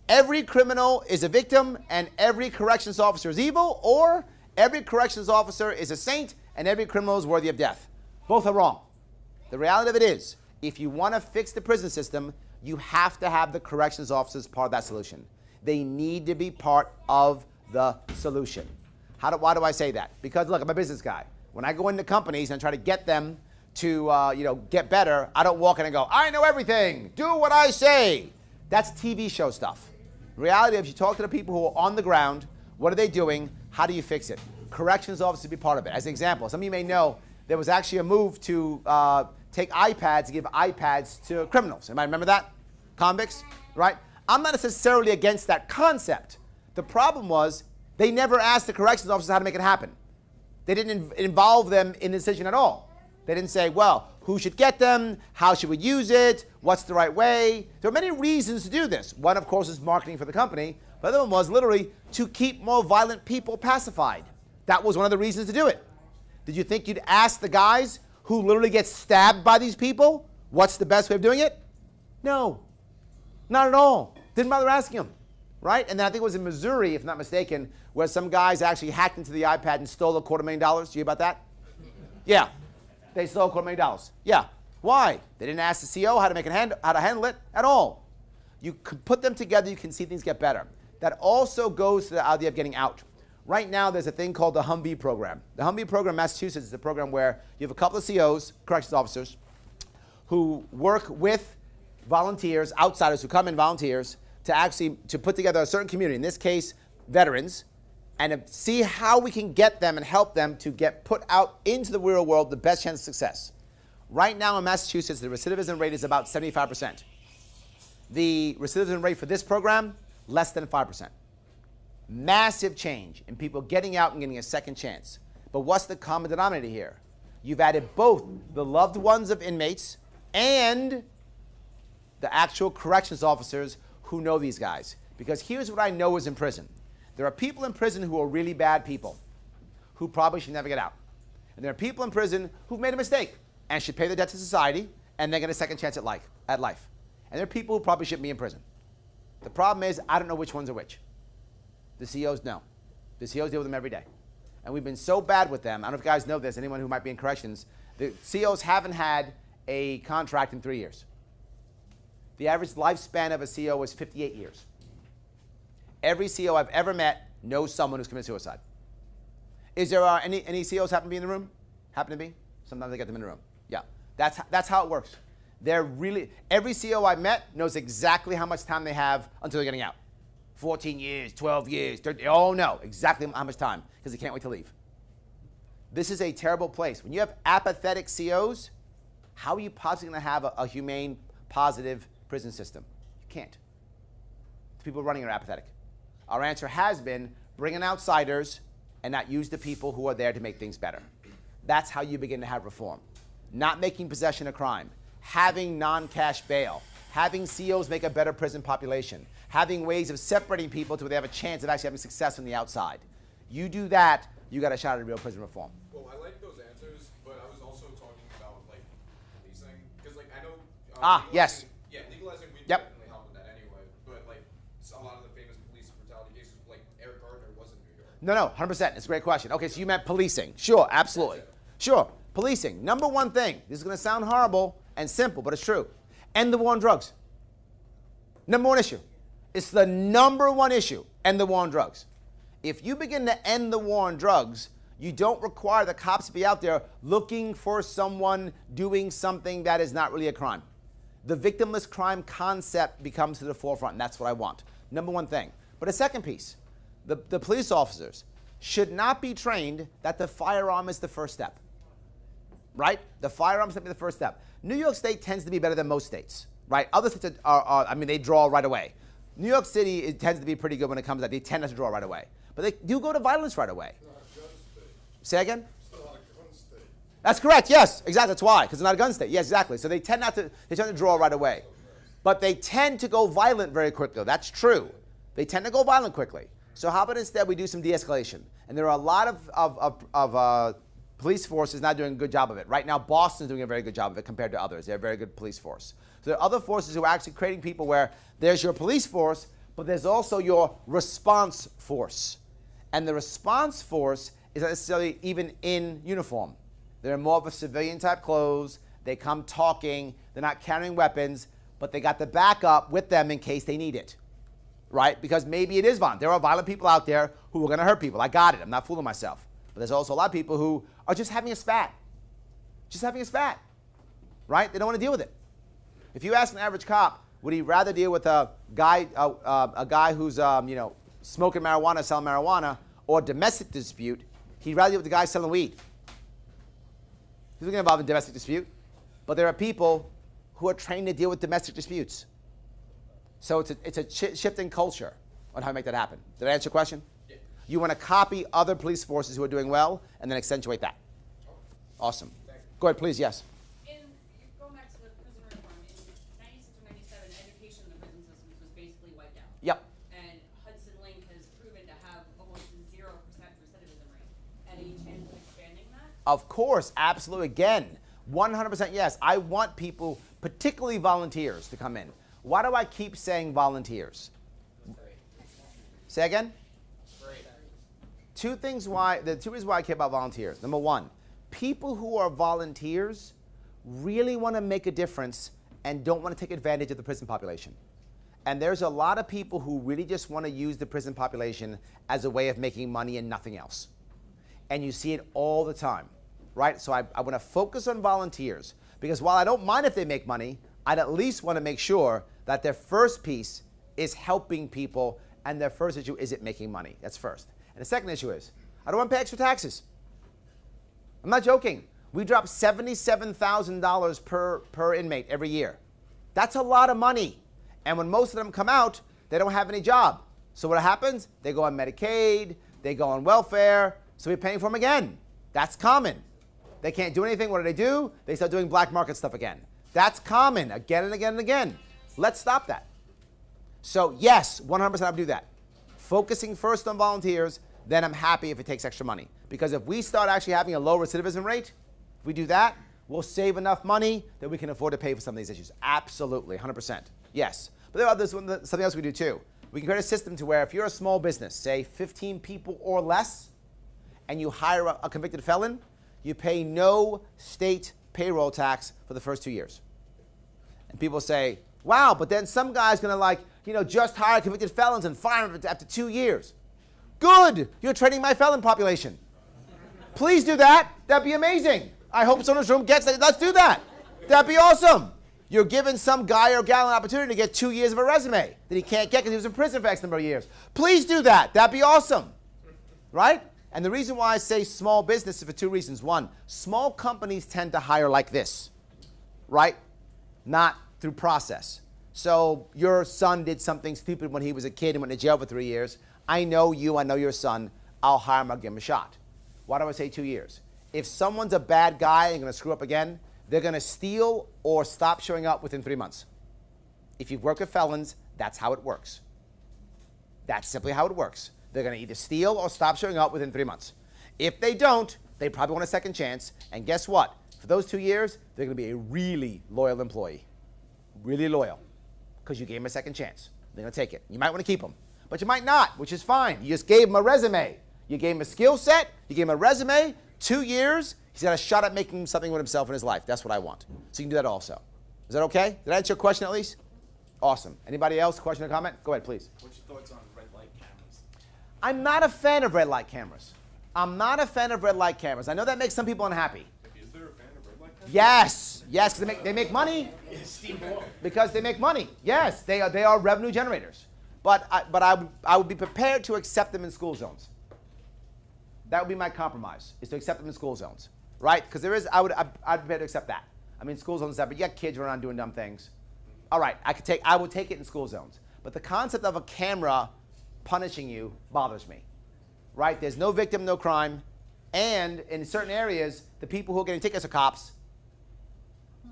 every criminal is a victim and every corrections officer is evil, or every corrections officer is a saint and every criminal is worthy of death. Both are wrong. The reality of it is, if you want to fix the prison system, you have to have the corrections officers part of that solution. They need to be part of the solution. Why do I say that? Because look, I'm a business guy. When I go into companies and try to get them to get better, I don't walk in and go, I know everything. Do what I say. That's TV show stuff. The reality is, you talk to the people who are on the ground. What are they doing? How do you fix it? Corrections officers be part of it. As an example, some of you may know there was actually a move to take iPads and give iPads to criminals. Anybody remember that? Convicts, right? I'm not necessarily against that concept. The problem was they never asked the corrections officers how to make it happen. They didn't involve them in the decision at all. They didn't say, well, who should get them? How should we use it? What's the right way? There are many reasons to do this. One, of course, is marketing for the company. The other one was literally to keep more violent people pacified. That was one of the reasons to do it. Did you think you'd ask the guys who literally get stabbed by these people what's the best way of doing it? No, not at all. Didn't bother asking them, right? And then I think it was in Missouri, if not mistaken, where some guys actually hacked into the iPad and stole $250,000. Do you hear about that? Yeah, they stole $250,000. Yeah, why? They didn't ask the CEO how to handle it at all. You could put them together, you can see things get better. That also goes to the idea of getting out. Right now, there's a thing called the Humvee program. The Humvee program in Massachusetts is a program where you have a couple of COs, corrections officers, who work with volunteers, outsiders who come in, volunteers, to put together a certain community, in this case, veterans, and to see how we can get them and help them to get put out into the real world the best chance of success. Right now in Massachusetts, the recidivism rate is about 75%. The recidivism rate for this program, less than 5%. Massive change in people getting out and getting a second chance. But what's the common denominator here? You've added both the loved ones of inmates and the actual corrections officers who know these guys. Because here's what I know is in prison. There are people in prison who are really bad people, who probably should never get out. And there are people in prison who've made a mistake and should pay their debt to society and then get a second chance at life. And there are people who probably shouldn't be in prison. The problem is, I don't know which ones are which. The CEOs know. The CEOs deal with them every day. And we've been so bad with them. I don't know if you guys know this, anyone who might be in corrections, the CEOs haven't had a contract in 3 years. The average lifespan of a CEO is 58 years. Every CEO I've ever met knows someone who's committed suicide. Is there any CEOs happen to be in the room? Happen to be? Sometimes they get them in the room. Yeah, that's how it works. Every CEO I've met knows exactly how much time they have until they're getting out. 14 years, 12 years, 30, oh no, exactly how much time, because they can't wait to leave. This is a terrible place. When you have apathetic COs, how are you possibly going to have a humane, positive prison system? You can't. The people running are apathetic. Our answer has been bring in outsiders and not use the people who are there to make things better. That's how you begin to have reform. Not making possession a crime, having non-cash bail, having COs make a better prison population, having ways of separating people to where they have a chance of actually having success on the outside. You do that, you got a shot at real prison reform. Well, I like those answers, but I was also talking about like policing, because like I know. Yes. Yeah, legalizing would Yep. definitely help with that anyway. But like a lot of the famous police brutality cases, like Eric Gardner was in New York. No, 100%. It's a great question. Okay, so you meant policing. Sure, absolutely. Sure, policing. Number one thing. This is going to sound horrible and simple, but it's true. End the war on drugs. Number one issue. It's the number one issue, end the war on drugs. If you begin to end the war on drugs, you don't require the cops to be out there looking for someone doing something that is not really a crime. The victimless crime concept becomes to the forefront, and that's what I want. Number one thing. But a second piece, the police officers should not be trained that the firearm is the first step. Right? The firearm is the first step. New York State tends to be better than most states. Right? Other states they draw right away. New York City, it tends to be pretty good when it comes to that. They tend not to draw right away. But they do go to violence right away. It's not a gun state. Say again? It's not a gun state. That's correct, yes. Exactly, that's why. Because it's not a gun state. Yes, exactly. So they tend to draw right away. But they tend to go violent very quickly. That's true. They tend to go violent quickly. So how about instead we do some de-escalation? And there are a lot of police forces not doing a good job of it. Right now, Boston's doing a very good job of it compared to others. They're a very good police force. So there are other forces who are actually creating people where there's your police force, but there's also your response force. And the response force is not necessarily even in uniform. They're more of a civilian type clothes. They come talking. They're not carrying weapons, but they got the backup with them in case they need it. Right? Because maybe it is violent. There are violent people out there who are going to hurt people. I got it. I'm not fooling myself. But there's also a lot of people who are just having a spat. Just having a spat. Right? They don't want to deal with it. If you ask an average cop, would he rather deal with a guy who's smoking marijuana, selling marijuana, or a domestic dispute? He'd rather deal with the guy selling weed. He's going to involve in domestic dispute. But there are people who are trained to deal with domestic disputes. So it's a shift in culture on how to make that happen. Did I answer your question? Yeah. You want to copy other police forces who are doing well and then accentuate that. Awesome. Thank you. Go ahead, please, yes. Going back to the prison reform, in 96 or 97, education in the prison systems was basically wiped out. Yep. And Hudson Link has proven to have almost 0% recidivism rate. Any chance of expanding that? Of course, absolutely. Again, 100% yes. I want people, particularly volunteers, to come in. Why do I keep saying volunteers? Say again? Two reasons why I care about volunteers. Number one, people who are volunteers really want to make a difference and don't want to take advantage of the prison population. And there's a lot of people who really just want to use the prison population as a way of making money and nothing else. And you see it all the time, right? So I want to focus on volunteers because while I don't mind if they make money, I'd at least want to make sure that their first piece is helping people and their first issue isn't making money. That's first. And the second issue is, I don't want to pay extra taxes. I'm not joking. We drop $77,000 per inmate every year. That's a lot of money. And when most of them come out, they don't have any job. So what happens? They go on Medicaid, they go on welfare, so we're paying for them again. That's common. They can't do anything. What do? They start doing black market stuff again. That's common again and again and again. Let's stop that. So yes, 100% I would do that. Focusing first on volunteers, then I'm happy if it takes extra money. Because if we start actually having a low recidivism rate, if we do that, we'll save enough money that we can afford to pay for some of these issues. Absolutely, 100%. Yes. But there are something else we do too. We can create a system to where if you're a small business, say 15 people or less, and you hire a convicted felon, you pay no state payroll tax for the first 2 years. And people say, wow, but then some guy's going to just hire convicted felons and fire them after 2 years. Good. You're training my felon population. Please do that. That'd be amazing. I hope someone in this room gets that. Let's do that. That'd be awesome. You're giving some guy or gal an opportunity to get 2 years of a resume that he can't get because he was in prison for X number of years. Please do that. That'd be awesome. Right? And the reason why I say small business is for two reasons. One, small companies tend to hire like this, right? Not through process. So your son did something stupid when he was a kid and went to jail for 3 years. I know you, I know your son. I'll hire him, I'll give him a shot. Why do I say 2 years? If someone's a bad guy and going to screw up again, they're going to steal or stop showing up within 3 months. If you've worked with felons, that's how it works. That's simply how it works. They're going to either steal or stop showing up within 3 months. If they don't, they probably want a second chance. And guess what? For those 2 years, they're going to be a really loyal employee. Really loyal. Because you gave them a second chance. They're going to take it. You might want to keep them. But you might not, which is fine. You just gave them a resume. You gave him a skill set. You gave him a resume. 2 years. He's got a shot at making something with himself in his life. That's what I want. So you can do that also. Is that okay? Did I answer your question at least? Awesome. Anybody else? Question or comment? Go ahead, please. What's your thoughts on red light cameras? I'm not a fan of red light cameras. I'm not a fan of red light cameras. I know that makes some people unhappy. Is there a fan of red light cameras? Yes. Yes, because they make money. Because they make money. Yes, they are revenue generators. But I would be prepared to accept them in school zones. That would be my compromise, is to accept them in school zones, right? Because I'd be prepared to accept that. I mean, school zones, but you got kids running around doing dumb things. All right, I would take it in school zones. But the concept of a camera punishing you bothers me, right? There's no victim, no crime. And in certain areas, the people who are getting tickets are cops,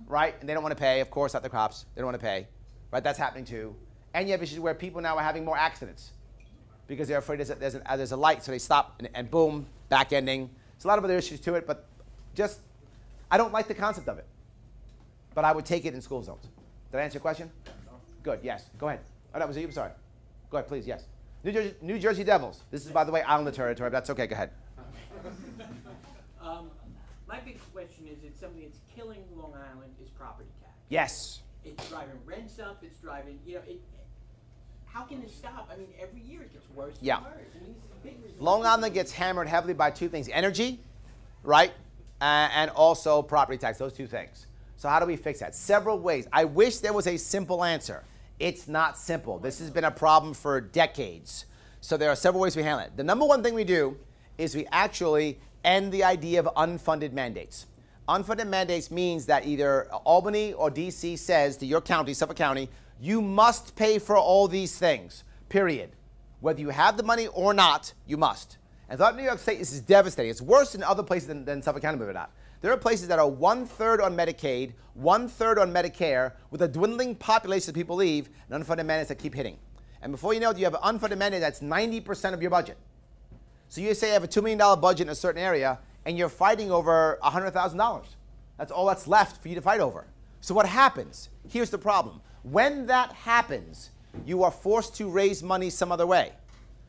right? And they don't want to pay. Of course, not the cops. They don't want to pay, right? That's happening too. And you have issues where people now are having more accidents because they're afraid there's a light, so they stop and boom, back ending. There's a lot of other issues to it, but just, I don't like the concept of it. But I would take it in school zones. Did I answer your question? Good, yes. Go ahead. Oh, that was you? I'm sorry. Go ahead, please, yes. New Jersey Devils. This is, by the way, Islander territory, but that's okay. Go ahead. My big question is, it's something that's killing Long Island is property tax. Yes. It's driving rents up. It's driving, how can it stop? I mean, every year it gets worse and worse. I mean, this is a big reason. Long Island gets hammered heavily by two things. Energy, right? And also property tax, those two things. So how do we fix that? Several ways. I wish there was a simple answer. It's not simple. This has been a problem for decades. So there are several ways we handle it. The number one thing we do is we actually end the idea of unfunded mandates. Unfunded mandates means that either Albany or DC says to your county, Suffolk County, you must pay for all these things, period. Whether you have the money or not, you must. And throughout New York State, this is devastating. It's worse in other places than Suffolk County, believe it or not. There are places that are 1/3 on Medicaid, 1/3 on Medicare, with a dwindling population of people leave, and unfunded mandates that keep hitting. And before you know it, you have an unfunded mandate that's 90% of your budget. So you say you have a $2 million budget in a certain area, and you're fighting over $100,000. That's all that's left for you to fight over. So what happens? Here's the problem. When that happens, you are forced to raise money some other way.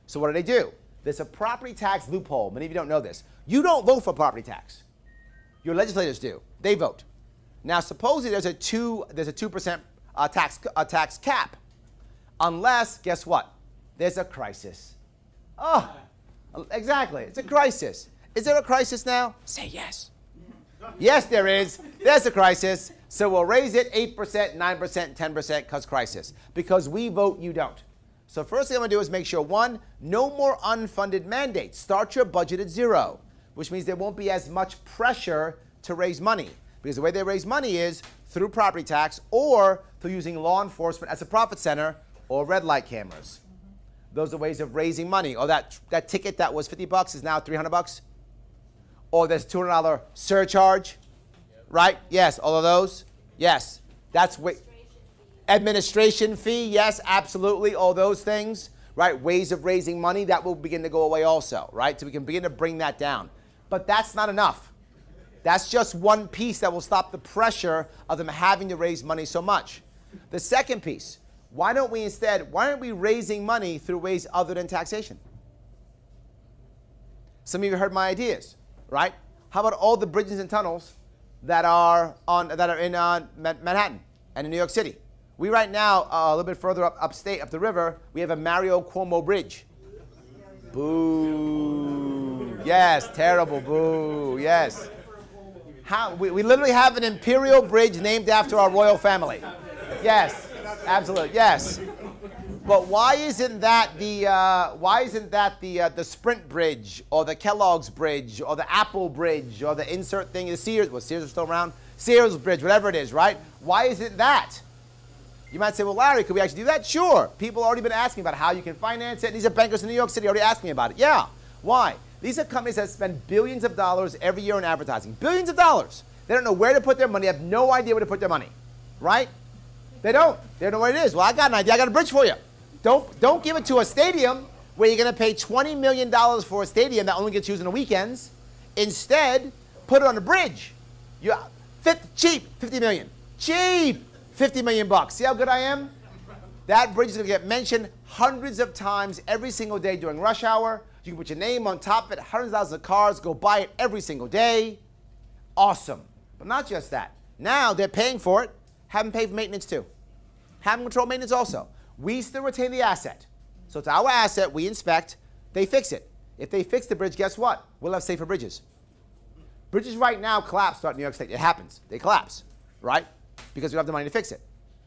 So what do? There's a property tax loophole. Many of you don't know this. You don't vote for property tax. Your legislators do. They vote. Now, supposedly there's a 2% tax cap, unless, guess what? There's a crisis. Oh, exactly. It's a crisis. Is there a crisis now? Say yes. Yes, there is. There's a crisis. So we'll raise it 8%, 9%, 10% because crisis. Because we vote, you don't. So first thing I'm going to do is make sure, one, no more unfunded mandates. Start your budget at 0, which means there won't be as much pressure to raise money. Because the way they raise money is through property tax or through using law enforcement as a profit center or red light cameras. Those are ways of raising money. Or that ticket that was $50 is now $300. Or there's a $200 surcharge, right? Yes, all of those. Yes, that's administration fee. Yes, absolutely, all those things, right? Ways of raising money that will begin to go away also, right? So we can begin to bring that down. But that's not enough. That's just one piece that will stop the pressure of them having to raise money so much. The second piece, why aren't we raising money through ways other than taxation? Some of you heard my ideas, right? How about all the bridges and tunnels that are in Manhattan and in New York City? We right now, a little bit further upstate, up the river, we have a Mario Cuomo bridge. Boo. Yes, terrible, boo, yes. We literally have an imperial bridge named after our royal family. Yes, absolutely, yes. But why isn't that the Sprint Bridge or the Kellogg's Bridge or the Apple Bridge or the insert thing is Sears? Well, Sears is still around. Sears Bridge, whatever it is, right? Why isn't that? You might say, well, Larry, could we actually do that? Sure. People have already been asking about how you can finance it. These are bankers in New York City already asking me about it. Yeah. Why? These are companies that spend billions of dollars every year on advertising. Billions of dollars. They don't know where to put their money. They have no idea where to put their money. Right? They don't. They don't know what it is. Well, I got an idea. I got a bridge for you. Don't give it to a stadium where you're going to pay $20 million for a stadium that only gets used on the weekends. Instead, put it on a bridge. Cheap, $50 million. Cheap, $50 million bucks. See how good I am? That bridge is going to get mentioned hundreds of times every single day during rush hour. You can put your name on top of it. Hundreds of thousands of cars go by it every single day. Awesome. But not just that. Now they're paying for it. Have them pay for maintenance too. Have them control maintenance also. We still retain the asset. So it's our asset. We inspect. They fix it. If they fix the bridge, guess what? We'll have safer bridges. Bridges right now collapse throughout New York State. It happens. They collapse, right? Because we don't have the money to fix it.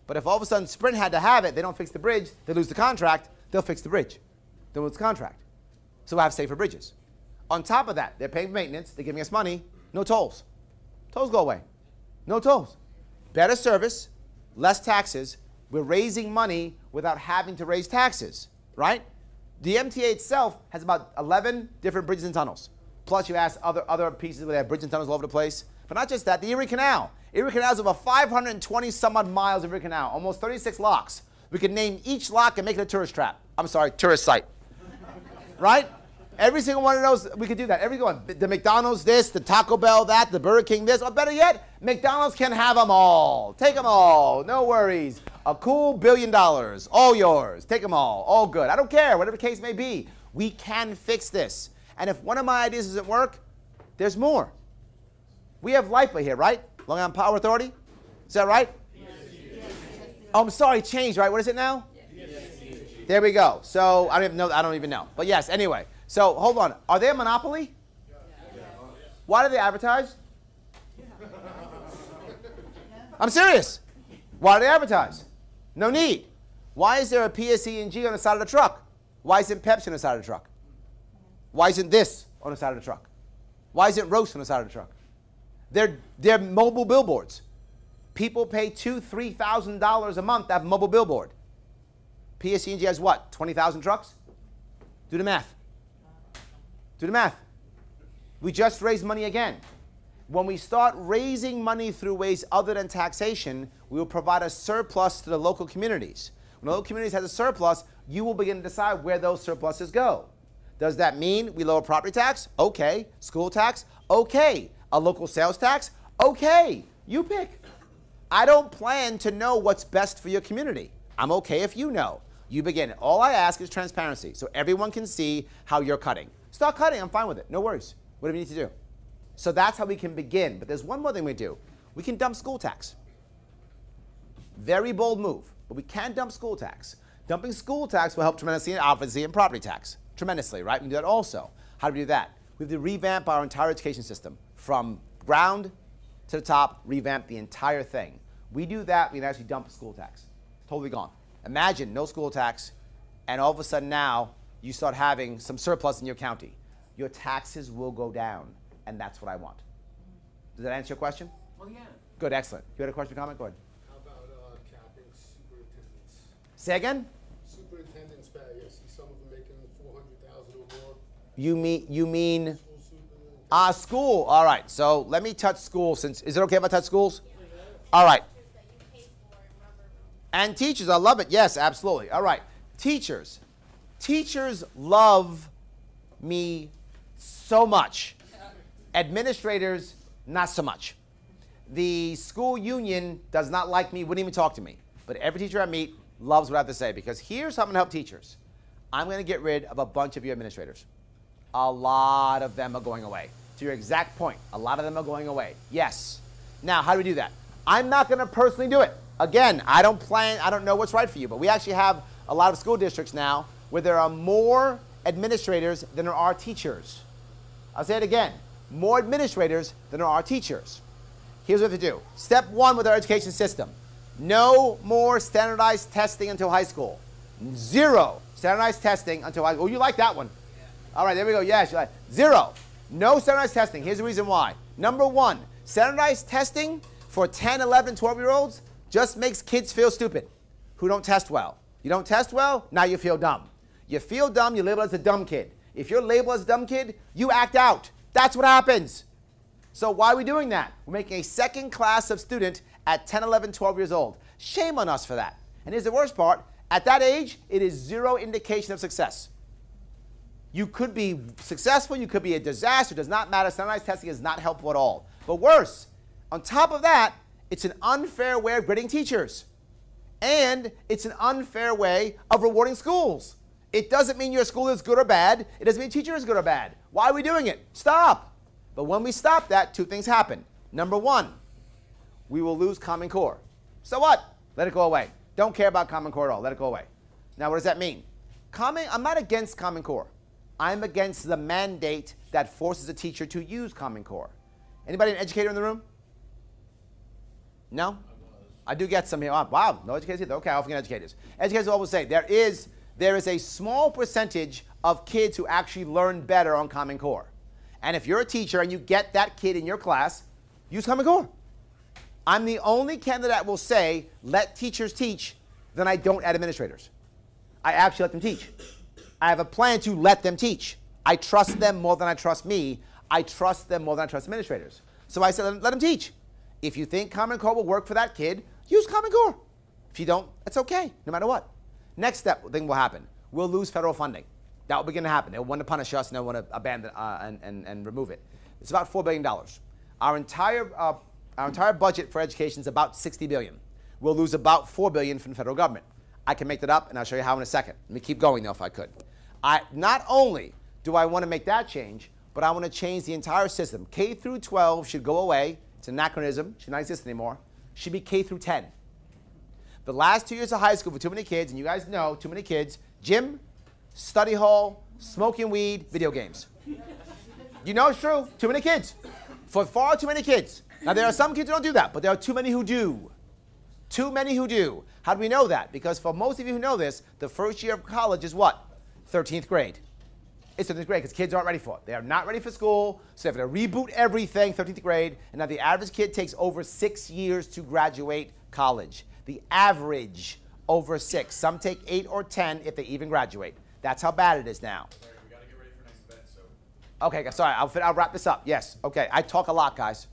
But if all of a sudden Sprint had to have it, they don't fix the bridge, they lose the contract, they'll fix the bridge. They'll lose the contract. So we'll have safer bridges. On top of that, they're paying for maintenance, they're giving us money, no tolls. Tolls go away. No tolls. Better service, less taxes. We're raising money without having to raise taxes, right? The MTA itself has about 11 different bridges and tunnels. Plus you ask other pieces where they have bridges and tunnels all over the place. But not just that, the Erie Canal. Erie Canal is over 520 some odd miles of Erie Canal, almost 36 locks. We could name each lock and make it a tourist trap. I'm sorry, tourist site. Right? Every single one of those, we could do that. Every one. The McDonald's this, the Taco Bell that, the Burger King this, or better yet, McDonald's can have them all. Take them all, no worries. A cool $1 billion, all yours. Take them all good. I don't care, whatever the case may be. We can fix this. And if one of my ideas doesn't work, there's more. We have LIPA here, right? Long Island Power Authority? Is that right? Yes. Oh, I'm sorry, changed, right? What is it now? Yes. There we go. So I don't even know. But yes, anyway. So hold on. Are they a monopoly? Yeah. Why do they advertise? I'm serious. Why do they advertise? No need. Why is there a PSE&G on the side of the truck? Why isn't Pepsi on the side of the truck? Why isn't this on the side of the truck? Why isn't Roast on the side of the truck? They're mobile billboards. People pay $2,000, $3,000 a month to have a mobile billboard. PSE&G has what, 20,000 trucks? Do the math. Do the math. We just raised money again. When we start raising money through ways other than taxation, we will provide a surplus to the local communities. When the local communities has a surplus, you will begin to decide where those surpluses go. Does that mean we lower property tax? Okay. School tax? Okay. A local sales tax? Okay. You pick. I don't plan to know what's best for your community. I'm okay if you know. You begin. All I ask is transparency so everyone can see how you're cutting. Start cutting. I'm fine with it. No worries. What do we need to do? So that's how we can begin. But there's one more thing we do. We can dump school tax. Very bold move. But we can dump school tax. Dumping school tax will help tremendously, obviously, in property tax. Tremendously, right? We can do that also. How do we do that? We have to revamp our entire education system. From ground to the top, revamp the entire thing. We do that, we can actually dump school tax. Totally gone. Imagine no school tax, and all of a sudden now, you start having some surplus in your county. Your taxes will go down, and that's what I want. Does that answer your question? Oh, yeah. Good, excellent. You had a question or comment? Go ahead. How about capping superintendents? Say again? Superintendents pay. I see some of them making $400,000 or more. You mean School superintendents. school. All right, so let me touch school. Is it okay if I touch schools? All right. And teachers, I love it. Yes, absolutely. All right. Teachers. Teachers love me so much. Administrators, not so much. The school union does not like me, wouldn't even talk to me. But every teacher I meet loves what I have to say, because here's how I'm going to help teachers. I'm going to get rid of a bunch of your administrators. A lot of them are going away. To your exact point, a lot of them are going away. Yes. Now, how do we do that? I'm not going to personally do it. Again, I don't know what's right for you, but we actually have a lot of school districts now where there are more administrators than there are teachers. I'll say it again. More administrators than there are teachers. Here's what we have to do. Step one with our education system. No more standardized testing until high school. Zero standardized testing until high school. Oh, you like that one. Yeah. All right, there we go. Yes, you like zero. No standardized testing. Here's the reason why. Number one, standardized testing for 10, 11, 12-year-olds just makes kids feel stupid who don't test well. You don't test well, now you feel dumb. You feel dumb, you're labeled as a dumb kid. If you're labeled as a dumb kid, you act out. That's what happens. So why are we doing that? We're making a second class of student at 10, 11, 12 years old. Shame on us for that. And here's the worst part. At that age, it is zero indication of success. You could be successful, you could be a disaster, does not matter. Standardized testing is not helpful at all. But worse, on top of that, it's an unfair way of grading teachers. And it's an unfair way of rewarding schools. It doesn't mean your school is good or bad. It doesn't mean your teacher is good or bad. Why are we doing it? Stop. But when we stop that, two things happen. Number one, we will lose Common Core. So what? Let it go away. Don't care about Common Core at all. Let it go away. Now, what does that mean? I'm not against Common Core. I'm against the mandate that forces a teacher to use Common Core. Anybody an educator in the room? No? I do get some here. Oh, wow, no educators either. Okay, I'll forget educators. Educators always say there is a small percentage of kids who actually learn better on Common Core. And if you're a teacher and you get that kid in your class, use Common Core. I'm the only candidate that will say, let teachers teach, then I don't add administrators. I actually let them teach. I have a plan to let them teach. I trust them more than I trust me. I trust them more than I trust administrators. So I said, let them teach. If you think Common Core will work for that kid, use Common Core. If you don't, it's okay, no matter what. Next thing will happen. We'll lose federal funding. That will begin to happen. They'll want to punish us and they'll want to abandon and remove it. It's about $4 billion. Our entire budget for education is about $60 billion. We'll lose about $4 billion from the federal government. I can make that up, and I'll show you how in a second. Let me keep going, though, if I could. Not only do I want to make that change, but I want to change the entire system. K through 12 should go away. It's an anachronism. It should not exist anymore. Should be K through 10. The last 2 years of high school for too many kids, and you guys know, too many kids, gym, study hall, smoking weed, video games. You know it's true. Too many kids. For far too many kids. Now, there are some kids who don't do that, but there are too many who do. Too many who do. How do we know that? Because for most of you who know this, the first year of college is what? 13th grade. It's 13th grade because kids aren't ready for it. They are not ready for school, so they have to reboot everything, 13th grade, and now the average kid takes over 6 years to graduate college. The average over 6. Some take 8 or 10 if they even graduate. That's how bad it is now. Sorry, we got to get ready for next event, so. Okay, sorry, I'll wrap this up. Yes, okay. I talk a lot, guys.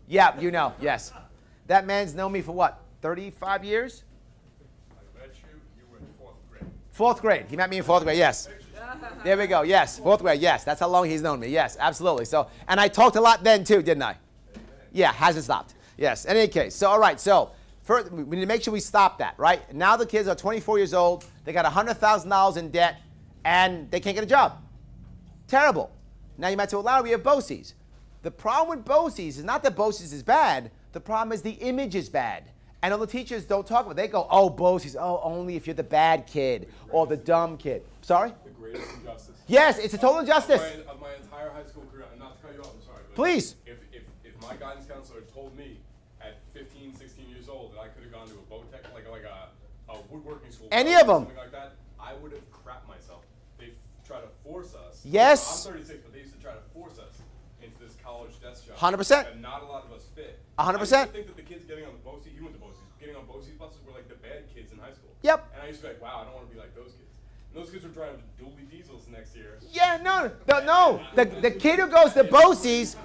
Yeah, you know, yes. That man's known me for what, 35 years? I met you were in 4th grade. 4th grade. He met me in 4th grade, yes. There we go, yes. 4th grade, yes. That's how long he's known me, yes, absolutely. So, and I talked a lot then too, didn't I? Yeah, hasn't stopped. Yes, in any case. So, all right, so first, we need to make sure we stop that, right? Now the kids are 24 years old. They got $100,000 in debt, and they can't get a job. Terrible. Now you might say, well, Larry, we have BOCES. The problem with BOCES is not that BOCES is bad. The problem is the image is bad. And all the teachers don't talk about it. They go, oh, BOCES, oh, only if you're the bad kid or the dumb kid. Sorry? The greatest injustice. Yes, it's a total injustice. Of my entire high school career, and not to cut you off, I'm sorry. But Please. If my guidance counselor told me at 15, 16 years old that I could have gone to a BOTEC, like a woodworking school, Any of them, something like that, I would have crapped myself. They try to force us. Yes. I'm 36, but they used to try to force us into this college desk job. 100%. And not a lot of us fit. 100%. I used to think that the kids getting on the BOCES, you went to BOCES, getting on BOCES buses were like the bad kids in high school. Yep. And I used to be like, wow, I don't want to be like those kids. And those kids were driving dually diesels next year. Yeah, no. The kid who goes to BOCES,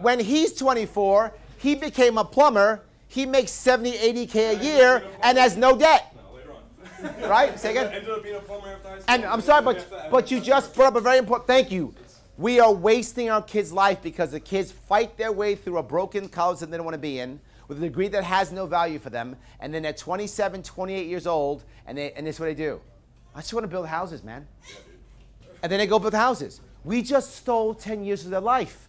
when he's 24, he became a plumber. He makes 70, 80K a year and has no debt. No, later on. Right? Say again? Ended up being a plumber after high school. And I'm sorry, but you just brought up a very important, thank you. We are wasting our kids' life because the kids fight their way through a broken college that they don't want to be in with a degree that has no value for them. And then they're 27, 28 years old, and this is what they do. I just want to build houses, man. Yeah, dude. And then they go build houses. We just stole 10 years of their life.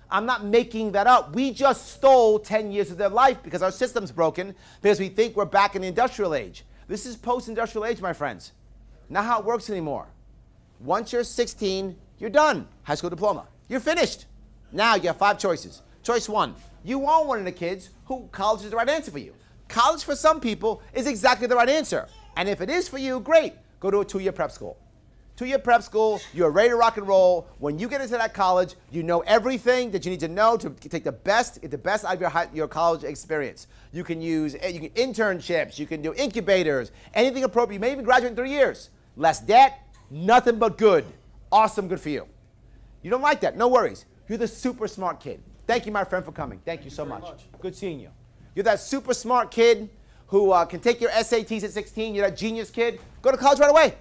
I'm not making that up. We just stole 10 years of their life because our system's broken, because we think we're back in the industrial age. This is post-industrial age, my friends. Not how it works anymore. Once you're 16, you're done. High school diploma. You're finished. Now you have 5 choices. Choice 1, you are one of the kids who college is the right answer for you. College for some people is exactly the right answer. And if it is for you, great. Go to a 2-year prep school. 2-year prep school, you're ready to rock and roll. When you get into that college, you know everything that you need to know to take the best out of your college experience. You can use internships, you can do incubators, anything appropriate. You may even graduate in 3 years. Less debt, nothing but good. Awesome, good for you. You don't like that, no worries. You're the super smart kid. Thank you, my friend, for coming. Thank you so much. Good seeing you. You're that super smart kid who can take your SATs at 16. You're that genius kid. Go to college right away.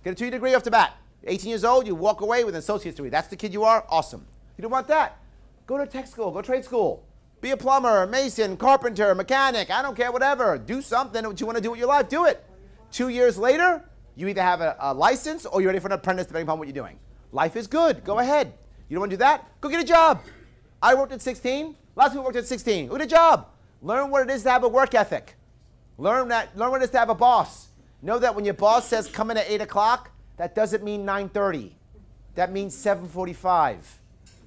Get a 2-year degree off the bat. 18 years old, you walk away with an associate's degree. That's the kid you are? Awesome. You don't want that? Go to tech school. Go to trade school. Be a plumber, mason, carpenter, mechanic. I don't care, whatever. Do something. What you want to do with your life, do it. 2 years later, you either have a license or you're ready for an apprentice depending upon what you're doing. Life is good. Go ahead. You don't want to do that? Go get a job. I worked at 16. Lots of people worked at 16. Go get a job. Learn what it is to have a work ethic. Learn what it is to have a boss. Know that when your boss says come in at 8 o'clock, that doesn't mean 9:30. That means 7:45.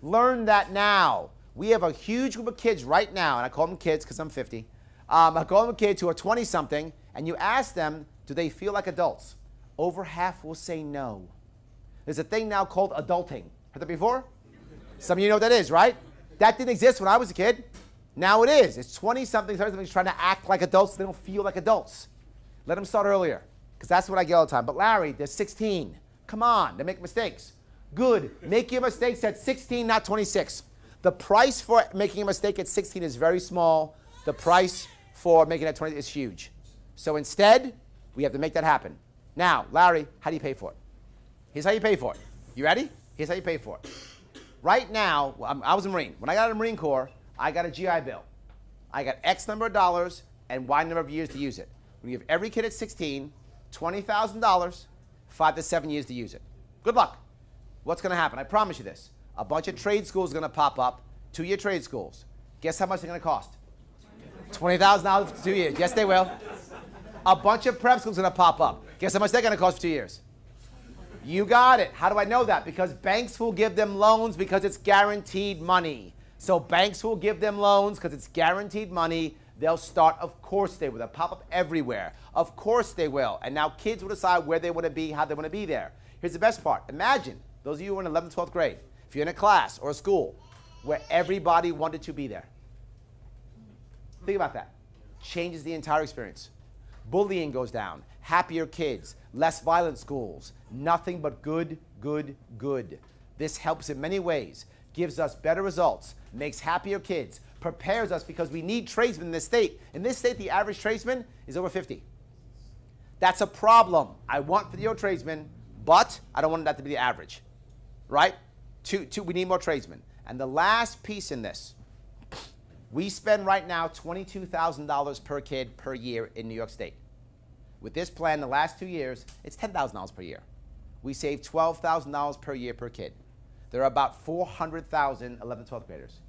Learn that now. We have a huge group of kids right now, and I call them kids because I'm 50. I call them kids who are 20-something, and you ask them, do they feel like adults? Over half will say no. There's a thing now called adulting. Heard that before? Some of you know what that is, right? That didn't exist when I was a kid. Now it is. It's 20-something, 30-somethings trying to act like adults. They don't feel like adults. Let them start earlier, because that's what I get all the time. But Larry, they're 16. Come on, they make mistakes. Good. Make your mistakes at 16, not 26. The price for making a mistake at 16 is very small. The price for making it at 20 is huge. So instead, we have to make that happen. Now, Larry, how do you pay for it? Here's how you pay for it. You ready? Here's how you pay for it. Right now, I was a Marine. When I got out of the Marine Corps, I got a GI Bill. I got X number of dollars and Y number of years to use it. We give every kid at 16 $20,000, 5 to 7 years to use it. Good luck. What's going to happen? I promise you this. A bunch of trade schools are going to pop up, 2-year trade schools. Guess how much they're going to cost? $20,000 for 2 years. Yes, they will. A bunch of prep schools are going to pop up. Guess how much they're going to cost for 2 years? You got it. How do I know that? Because banks will give them loans because it's guaranteed money. So banks will give them loans because it's guaranteed money. They'll start, of course they will. They'll pop up everywhere. Of course they will. And now kids will decide where they want to be, how they want to be there. Here's the best part. Imagine, those of you who are in 11th, 12th grade, if you're in a class or a school where everybody wanted to be there. Think about that. Changes the entire experience. Bullying goes down. Happier kids. Less violent schools. Nothing but good, good, good. This helps in many ways. Gives us better results. Makes happier kids. prepares us because we need tradesmen in this state. In this state, the average tradesman is over 50. That's a problem. I want video tradesmen, but I don't want that to be the average, right? We need more tradesmen. And the last piece in this, we spend right now $22,000 per kid per year in New York State. With this plan, the last 2 years, it's $10,000 per year. We save $12,000 per year per kid. There are about 400,000 11th, 12th graders.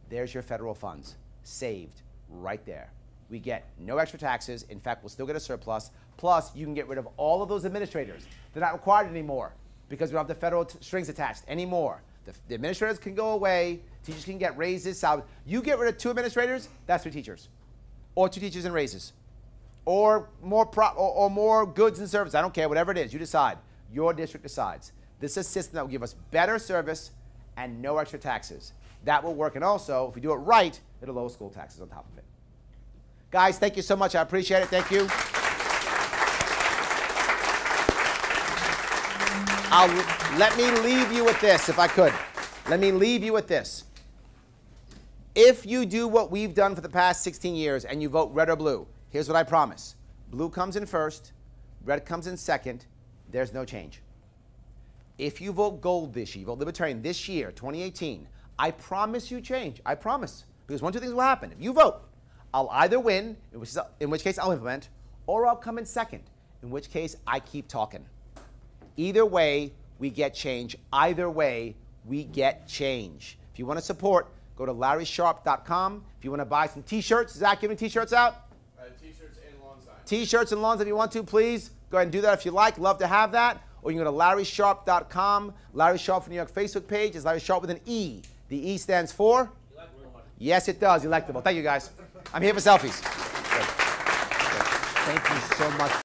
There's your federal funds saved right there. We get no extra taxes. In fact, we'll still get a surplus. Plus, you can get rid of all of those administrators. They're not required anymore because we don't have the federal strings attached anymore. The administrators can go away. Teachers can get raises, salaries. You get rid of 2 administrators, that's 3 teachers. Or 2 teachers and raises. Or more goods and services. I don't care, whatever it is, you decide. Your district decides. This is a system that will give us better service and no extra taxes. That will work, and also, if we do it right, it'll lower school taxes on top of it. Guys, thank you so much. I appreciate it. Thank you. Let me leave you with this, if I could. Let me leave you with this. If you do what we've done for the past 16 years and you vote red or blue, here's what I promise. Blue comes in first, red comes in second, there's no change. If you vote gold this year, you vote Libertarian this year, 2018, I promise you change. I promise. Because one of 2 things will happen. If you vote, I'll either win, in which case I'll implement, or I'll come in second, in which case I keep talking. Either way, we get change. Either way, we get change. If you want to support, go to LarrySharpe.com. If you want to buy some T-shirts, Zach, giving T-shirts out? T-shirts and lawn signs. T-shirts and lawns if you want to, please. Go ahead and do that if you like. Love to have that. Or you can go to LarrySharpe.com. Larry Sharpe for New York Facebook page is Larry Sharpe with an E. The E stands for? Electable. Yes, it does. Electable. Thank you, guys. I'm here for selfies. Good. Thank you so much.